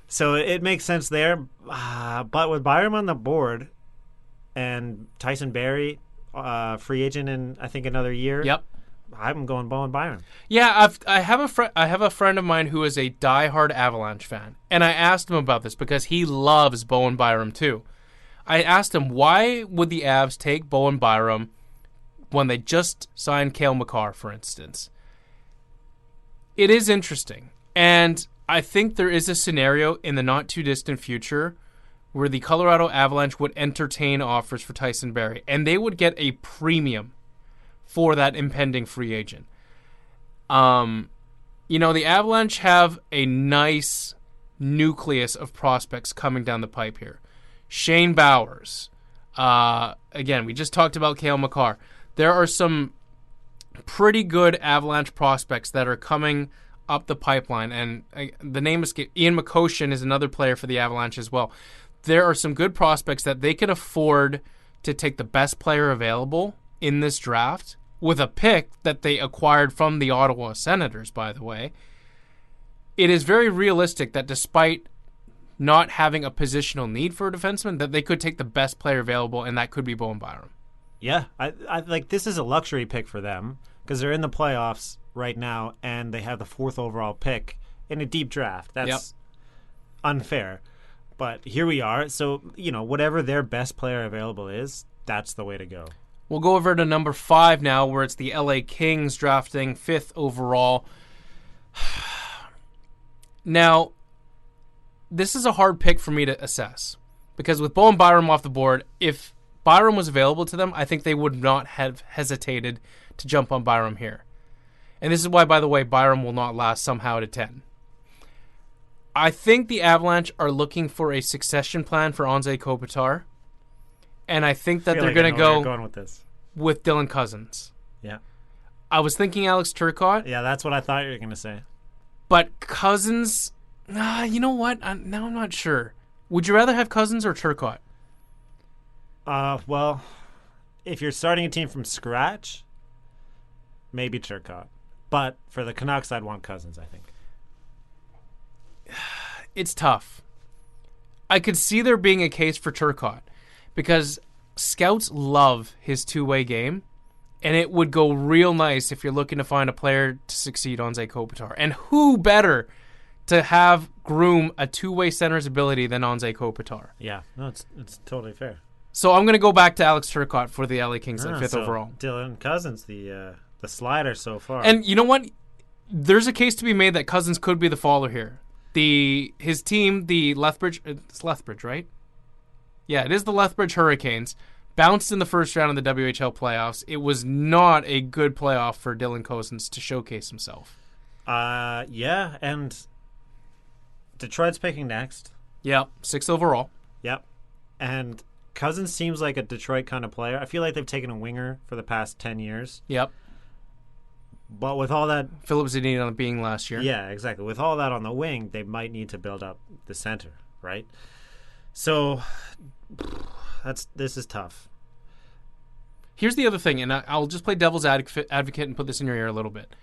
So it makes sense there. But with Byram on the board and Tyson Barrie, free agent in I think another year. Yep. I'm going Bowen Byram. Yeah, I have a friend of mine who is a diehard Avalanche fan, and I asked him about this because he loves Bowen Byram too. I asked him, why would the Avs take Bowen Byram when they just signed Cale Makar, for instance? It is interesting, and I think there is a scenario in the not too distant future where the Colorado Avalanche would entertain offers for Tyson Barrie, and they would get a premium for that impending free agent. The Avalanche have a nice nucleus of prospects coming down the pipe here. Shane Bowers. Again, we just talked about Cale Makar. There are some pretty good Avalanche prospects that are coming up the pipeline, and the name is Ian McCoshen is another player for the Avalanche as well. There are some good prospects that they can afford to take the best player available in this draft with a pick that they acquired from the Ottawa Senators, by the way. It is very realistic that despite not having a positional need for a defenseman, that they could take the best player available, and that could be Bowen Byram. Yeah, I like this is a luxury pick for them because they're in the playoffs right now, and they have the 4th overall pick in a deep draft. That's unfair. But here we are. So, whatever their best player available is, that's the way to go. We'll go over to number 5 now, where it's the LA Kings drafting 5th overall. Now, this is a hard pick for me to assess because with Bowen Byram off the board, if Byram was available to them, I think they would not have hesitated to jump on Byram here. And this is why, by the way, Byram will not last somehow to 10. I think the Avalanche are looking for a succession plan for Anze Kopitar. And I think that they're going to go with Dylan Cozens. Yeah. I was thinking Alex Turcotte. Yeah, that's what I thought you were going to say. But Cozens, you know what? Now I'm not sure. Would you rather have Cozens or Turcotte? Well, if you're starting a team from scratch, maybe Turcotte. But for the Canucks, I'd want Cozens, I think. It's tough. I could see there being a case for Turcotte because scouts love his two-way game, and it would go real nice if you're looking to find a player to succeed on Anze Kopitar. And who better to have groom a two-way center's ability than Anze Kopitar? Yeah, no, it's totally fair. So I'm going to go back to Alex Turcotte for the LA Kings at 5th overall. Dylan Cozens, the slider so far. And you know what? There's a case to be made that Cozens could be the faller here. His team, the it's Lethbridge, right? Yeah, it is the Lethbridge Hurricanes. Bounced in the first round of the WHL playoffs. It was not a good playoff for Dylan Cozens to showcase himself. Yeah, and Detroit's picking next. Yep, 6th overall. Yep. And Cozens seems like a Detroit kind of player. I feel like they've taken a winger for the past 10 years. Yep. But with all that... Philip Zadina being last year. Yeah, exactly. With all that on the wing, they might need to build up the center, right? So, this is tough. Here's the other thing, and I'll just play devil's advocate and put this in your ear a little bit.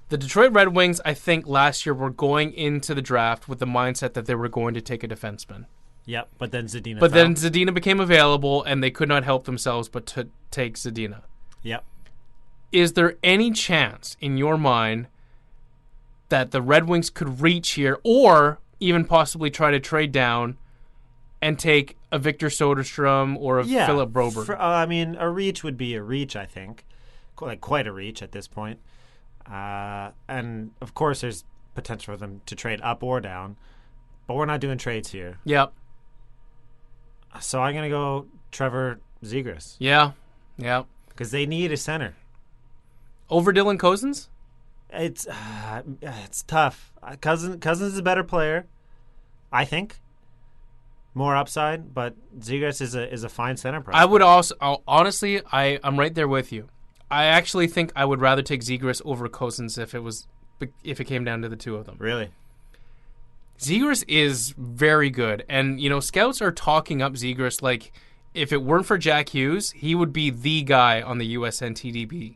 The Detroit Red Wings, I think, last year were going into the draft with the mindset that they were going to take a defenseman. Yep, but then Zadina But fell. then Zadina became available, and they could not help themselves but to take Zadina. Yep. Is there any chance in your mind that the Red Wings could reach here or even possibly try to trade down and take a Victor Soderstrom or a Philip Broberg? I mean, a reach would be a reach, I think. Like, quite a reach at this point. And, of course, there's potential for them to trade up or down. But we're not doing trades here. Yep. So I'm going to go Trevor Zegras. Yeah. Yeah. Because they need a center. Over Dylan Cozens? It's tough. Cousins is a better player, I think. More upside, but Zegras is a fine center prospect. I would also honestly, I'm right there with you. I actually think I would rather take Zegras over Cozens if it came down to the two of them. Really? Zegras is very good, and scouts are talking up Zegras like if it weren't for Jack Hughes, he would be the guy on the USNTDP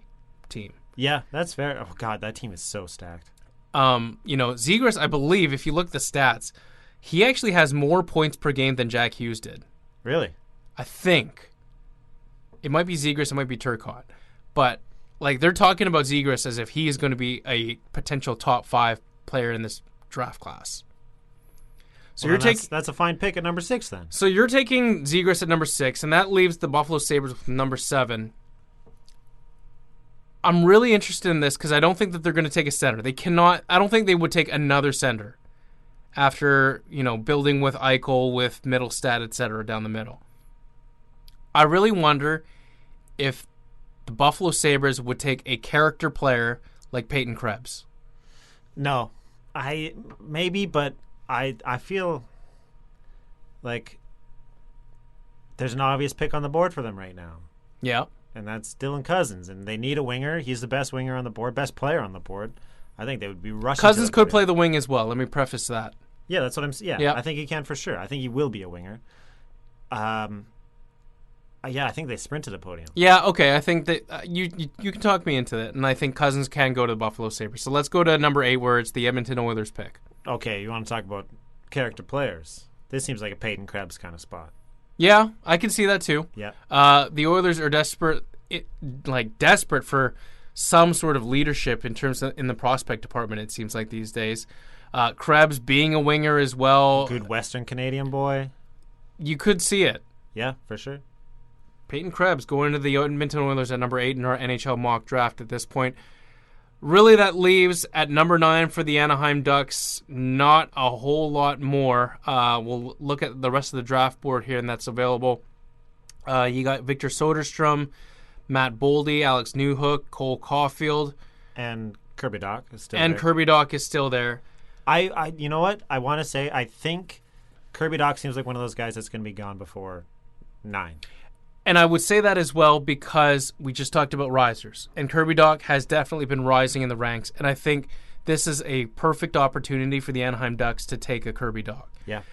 team. Yeah, that's fair. Oh God, that team is so stacked. Zegras, I believe, if you look at the stats, he actually has more points per game than Jack Hughes did. Really? I think. It might be Zegras, it might be Turcotte. But, they're talking about Zegras as if he is going to be a potential top 5 player in this draft class. So that's a fine pick at number 6 then. So you're taking Zegras at number 6, and that leaves the Buffalo Sabres with number 7. I'm really interested in this because I don't think that they're going to take a center. I don't think they would take another center after, building with Eichel, with Mittelstadt, etc. down the middle. I really wonder if the Buffalo Sabres would take a character player like Peyton Krebs. No. Maybe, but I feel like there's an obvious pick on the board for them right now. Yeah. And that's Dylan Cozens, and they need a winger. He's the best winger on the board, best player on the board. I think they would be rushing. Cozens could play the wing as well. Let me preface that. Yeah, that's what I'm saying. Yeah, I think he can for sure. I think he will be a winger. I think they sprint to the podium. Yeah, okay. I think that you can talk me into it, and I think Cozens can go to the Buffalo Sabres. So let's go to number 8, where it's the Edmonton Oilers pick. Okay, you want to talk about character players? This seems like a Peyton Krebs kind of spot. Yeah, I can see that too. Yeah. The Oilers are desperate for some sort of leadership in the prospect department. It seems like these days, Krebs being a winger as well. Good Western Canadian boy. You could see it. Yeah, for sure. Peyton Krebs going to the Edmonton Oilers at number 8 in our NHL mock draft at this point. Really, that leaves at number 9 for the Anaheim Ducks not a whole lot more. We'll look at the rest of the draft board here, and that's available. You got Victor Soderstrom, Matt Boldy, Alex Newhook, Cole Caulfield. And Kirby Dach is still there. And Kirby Dach is still there. I you know what? I want to say I think Kirby Dach seems like one of those guys that's going to be gone before 9. And I would say that as well because we just talked about risers. And Kirby Dach has definitely been rising in the ranks. And I think this is a perfect opportunity for the Anaheim Ducks to take a Kirby Dach. Yeah.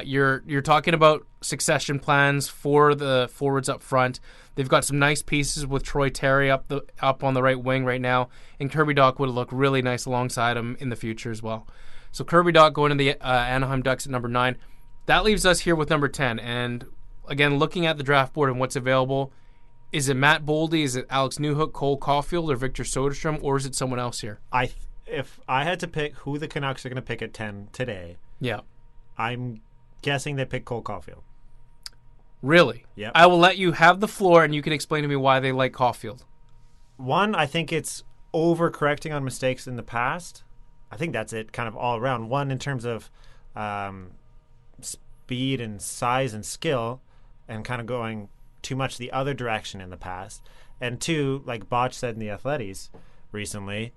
You're talking about succession plans for the forwards up front. They've got some nice pieces with Troy Terry up on the right wing right now. And Kirby Dach would look really nice alongside him in the future as well. So Kirby Dach going to the Anaheim Ducks at number 9. That leaves us here with number 10. And again, looking at the draft board and what's available, is it Matt Boldy, is it Alex Newhook, Cole Caulfield, or Victor Soderstrom, or is it someone else here? If I had to pick who the Canucks are going to pick at 10 today, yeah, I'm guessing they pick Cole Caulfield. Really? Yeah. I will let you have the floor, and you can explain to me why they like Caulfield. One, I think it's overcorrecting on mistakes in the past. I think that's it, kind of all around. One, in terms of speed and size and skill, and kind of going too much the other direction in the past. And two, like Botch said in the Athletics recently,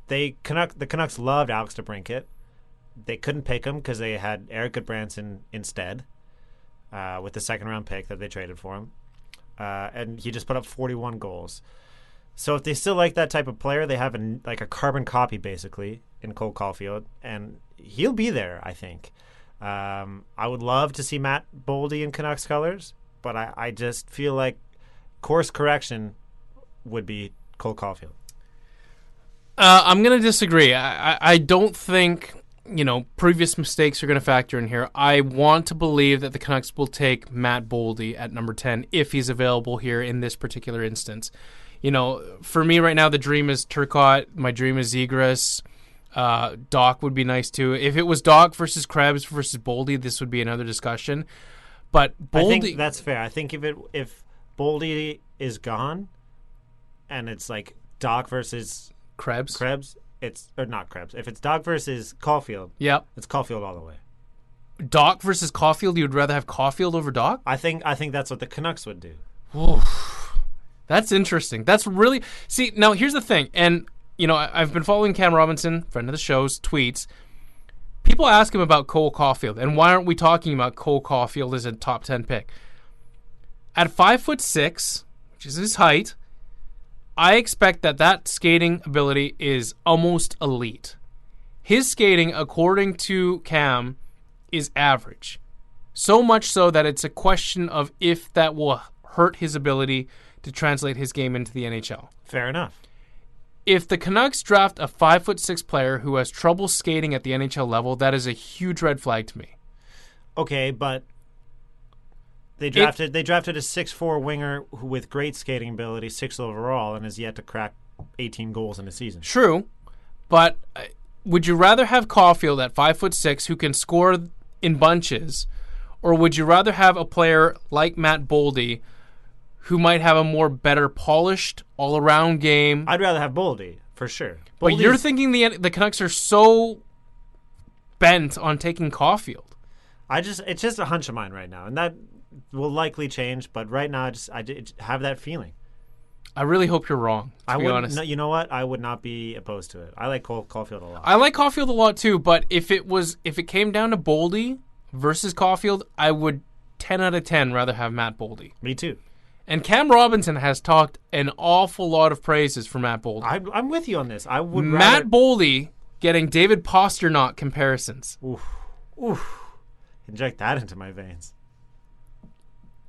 the Canucks loved Alex DeBrincat. They couldn't pick him because they had Eric Goodbranson instead with the second-round pick that they traded for him. And he just put up 41 goals. So if they still like that type of player, they have a carbon copy, basically, in Cole Caulfield. And he'll be there, I think. I would love to see Matt Boldy in Canucks colors, but I just feel like course correction would be Cole Caulfield. I'm going to disagree. I don't think previous mistakes are going to factor in here. I want to believe that the Canucks will take Matt Boldy at number 10 if he's available here in this particular instance. For me right now, the dream is Turcotte. My dream is Zegras. Doc would be nice too. If it was Doc versus Krebs versus Boldy, this would be another discussion. But Boldy, I think that's fair. I think if Boldy is gone, and it's like Doc versus Krebs, it's or not Krebs. If it's Doc versus Caulfield, yep, it's Caulfield all the way. Doc versus Caulfield, you'd rather have Caulfield over Doc? I think that's what the Canucks would do. Oof. That's interesting. That's really now. Here's the thing, and I've been following Cam Robinson, friend of the show's tweets. People ask him about Cole Caulfield, and why aren't we talking about Cole Caulfield as a top 10 pick? At 5'6", which is his height, I expect that skating ability is almost elite. His skating, according to Cam, is average. So much so that it's a question of if that will hurt his ability to translate his game into the NHL. Fair enough. If the Canucks draft a 5'6" player who has trouble skating at the NHL level, that is a huge red flag to me. Okay, but they drafted a 6'4" winger with great skating ability, 6th overall, and has yet to crack 18 goals in a season. True, but would you rather have Caulfield at 5'6" who can score in bunches, or would you rather have a player like Matt Boldy who might have a more better polished all-around game? I'd rather have Boldy, for sure. But you're thinking the Canucks are so bent on taking Caulfield. It's just a hunch of mine right now, and that will likely change, but right now I have that feeling. I really hope you're wrong, to be honest. No, you know what? I would not be opposed to it. I like Caulfield a lot. I like Caulfield a lot too, but if it came down to Boldy versus Caulfield, I would 10 out of 10 rather have Matt Boldy. Me too. And Cam Robinson has talked an awful lot of praises for Matt Boldy. I'm with you on this. I would Matt Boldy getting David Pasternak comparisons. Oof. Inject that into my veins.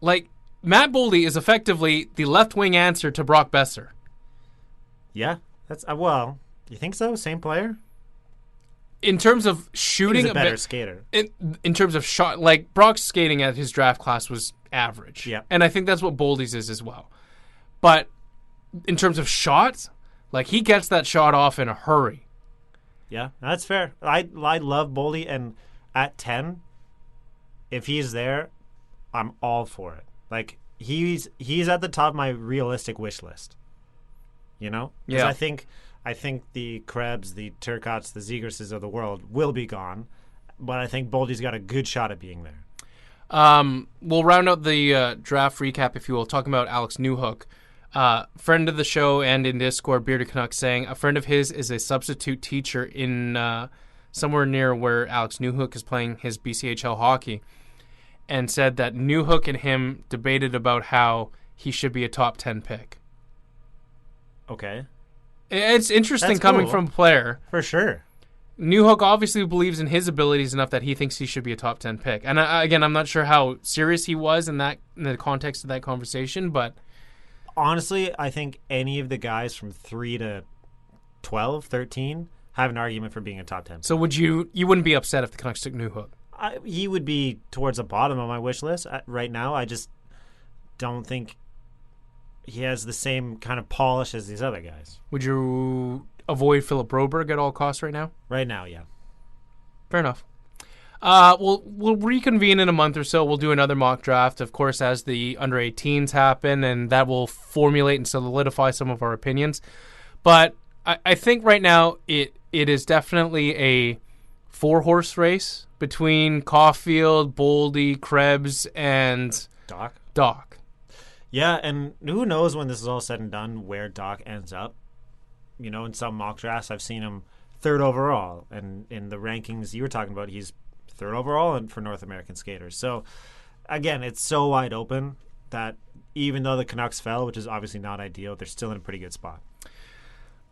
Like, Matt Boldy is effectively the left-wing answer to Brock Besser. Yeah, that's you think so? Same player? In terms of shooting, he's a better skater. In terms of shot, like Brock's skating at his draft class was average. Yeah, and I think that's what Boldy's is as well. But in terms of shots, like he gets that shot off in a hurry. Yeah, that's fair. I love Boldy, and at 10, if he's there, I'm all for it. Like he's at the top of my realistic wish list. Yeah. I think the Krebs, the Turcottes, the Zegrases of the world will be gone, but I think Boldy's got a good shot at being there. We'll round out the draft recap, if you will, talking about Alex Newhook. Friend of the show and in Discord, Bearded Canucks, saying a friend of his is a substitute teacher in somewhere near where Alex Newhook is playing his BCHL hockey, and said that Newhook and him debated about how he should be a top 10 pick. Okay. It's interesting coming from a player. For sure. Newhook obviously believes in his abilities enough that he thinks he should be a top 10 pick. And again, I'm not sure how serious he was in the context of that conversation, but honestly, I think any of the guys from 3 to 12, 13 have an argument for being a top 10 pick. So you wouldn't be upset if the Canucks took Newhook? He would be towards the bottom of my wish list right now. I just don't think he has the same kind of polish as these other guys. Would you avoid Philip Broberg at all costs right now? Right now, yeah. Fair enough. We'll reconvene in a month or so. We'll do another mock draft, of course, as the under-18s happen, and that will formulate and solidify some of our opinions. But I think right now it is definitely a 4-horse race between Caulfield, Boldy, Krebs, and Doc. Yeah, and who knows when this is all said and done where Doc ends up. In some mock drafts, I've seen him 3rd overall, and in the rankings you were talking about, he's 3rd overall for North American skaters. So, again, it's so wide open that even though the Canucks fell, which is obviously not ideal, they're still in a pretty good spot.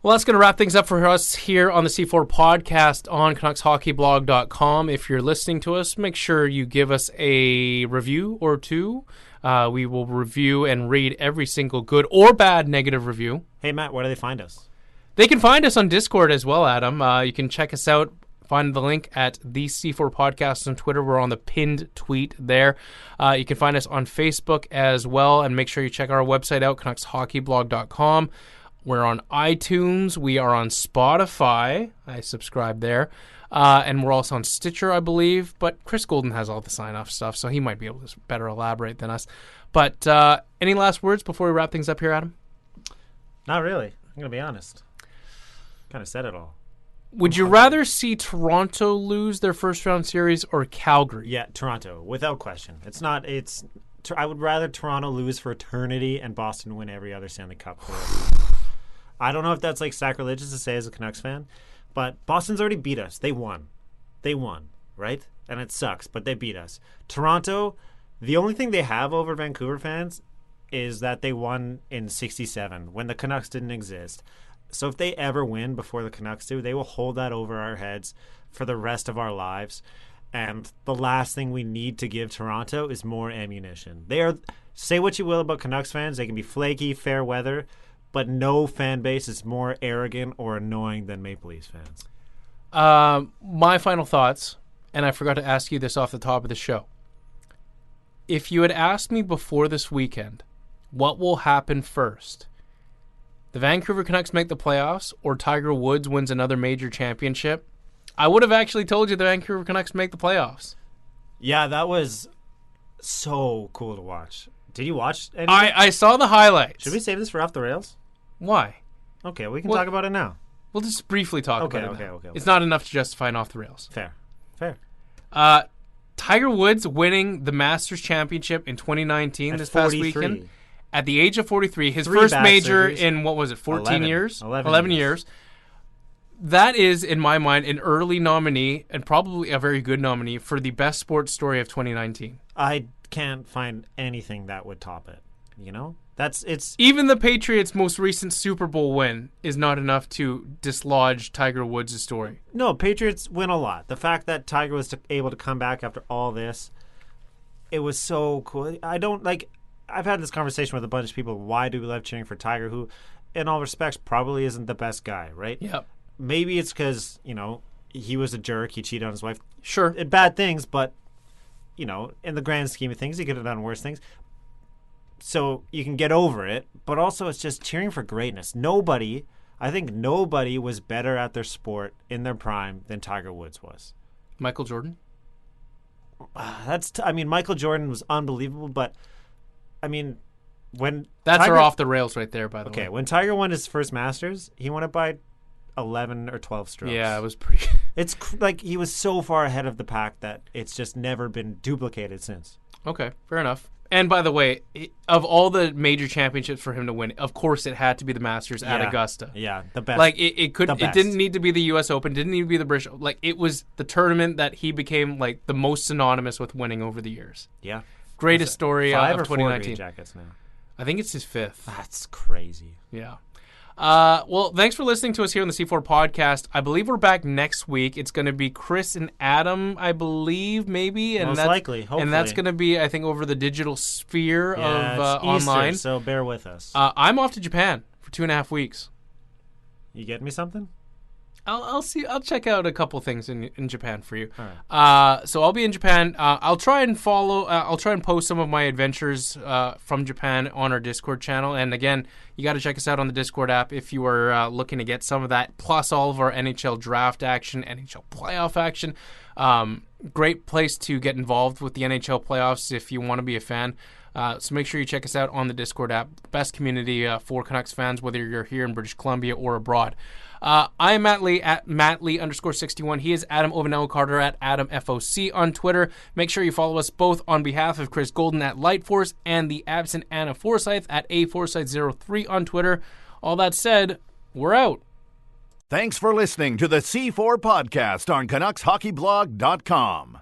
Well, that's going to wrap things up for us here on the C4 podcast on CanucksHockeyBlog.com. If you're listening to us, make sure you give us a review or two. We will review and read every single good or bad negative review. Hey, Matt, where do they find us? They can find us on Discord as well, Adam. You can check us out, Find the link at the C4 Podcast on Twitter. We're on the pinned tweet there. You can find us on Facebook as well, and make sure you check our website out, CanucksHockeyBlog.com. We're on iTunes. We are on Spotify. I subscribe there. And we're also on Stitcher, I believe. But Chris Golden has all the sign-off stuff, so he might be able to better elaborate than us. But any last words before we wrap things up here, Adam? Not really. I'm going to be honest. Kind of said it all. Would you rather see Toronto lose their first-round series or Calgary? Yeah, Toronto, without question. I would rather Toronto lose for eternity and Boston win every other Stanley Cup. I don't know if that's like sacrilegious to say as a Canucks fan, but Boston's already beat us. They won, right? And it sucks, but they beat us. Toronto, the only thing they have over Vancouver fans is that they won in 67 when the Canucks didn't exist. So if they ever win before the Canucks do, they will hold that over our heads for the rest of our lives. And the last thing we need to give Toronto is more ammunition. Say what you will about Canucks fans, they can be flaky, fair weather, but no fan base is more arrogant or annoying than Maple Leafs fans. My final thoughts, and I forgot to ask you this off the top of the show. If you had asked me before this weekend, what will happen first? The Vancouver Canucks make the playoffs or Tiger Woods wins another major championship? I would have actually told you the Vancouver Canucks make the playoffs. Yeah, that was so cool to watch. Did you watch anything? I saw the highlights. Should we save this for Off the Rails? Why? Okay, we can talk about it now. We'll just briefly talk about it. Okay. It's not enough to justify an Off the Rails. Fair. Tiger Woods winning the Masters Championship in 2019 this past weekend. At the age of 43, his first major in, 14 years? 11 years. That is, in my mind, an early nominee and probably a very good nominee for the best sports story of 2019. I can't find anything that would top it. You know? Even the Patriots' most recent Super Bowl win is not enough to dislodge Tiger Woods' story. No, Patriots win a lot. The fact that Tiger was able to come back after all this, it was so cool. I've had this conversation with a bunch of people. Why do we love cheering for Tiger, who, in all respects, probably isn't the best guy, right? Yep. Maybe it's because, he was a jerk. He cheated on his wife. Sure. Bad things, but, in the grand scheme of things, he could have done worse things. So you can get over it, but also it's just cheering for greatness. I think nobody was better at their sport in their prime than Tiger Woods was. Michael Jordan? Michael Jordan was unbelievable, but, when That's Tiger, our off the rails right there, by the way. Okay, when Tiger won his first Masters, he won it by 11 or 12 strokes. Yeah, it was pretty... It's like he was so far ahead of the pack that it's just never been duplicated since. Okay, fair enough. And by the way, of all the major championships for him to win, of course it had to be the Masters at Augusta. Yeah, the best. Like it didn't need to be the U.S. Open, didn't need to be the British. Like it was the tournament that he became like the most synonymous with winning over the years. Yeah, greatest story of 2019. 5 Green Jackets now. I think it's his 5th. That's crazy. Yeah. Well, thanks for listening to us here on the C4 Podcast. I believe we're back next week. It's going to be Chris and Adam, I believe, maybe. And most likely, hopefully. And that's going to be, I think, over the digital sphere of it's online. Easter, so bear with us. I'm off to Japan for 2.5 weeks. You getting me something? I'll see. I'll check out a couple things in Japan for you. All right. So I'll be in Japan. I'll try and follow. I'll try and post some of my adventures from Japan on our Discord channel. And again, you got to check us out on the Discord app if you are looking to get some of that, plus all of our NHL draft action, NHL playoff action. Great place to get involved with the NHL playoffs if you want to be a fan. So make sure you check us out on the Discord app. Best community for Canucks fans, whether you're here in British Columbia or abroad. I'm Matt Lee at MattLee_61. He is Adam Ovanello-Carter at AdamFOC on Twitter. Make sure you follow us both on behalf of Chris Golden at Lightforce and the absent Anna Forsyth at AForsyth03 on Twitter. All that said, we're out. Thanks for listening to the C4 Podcast on CanucksHockeyBlog.com.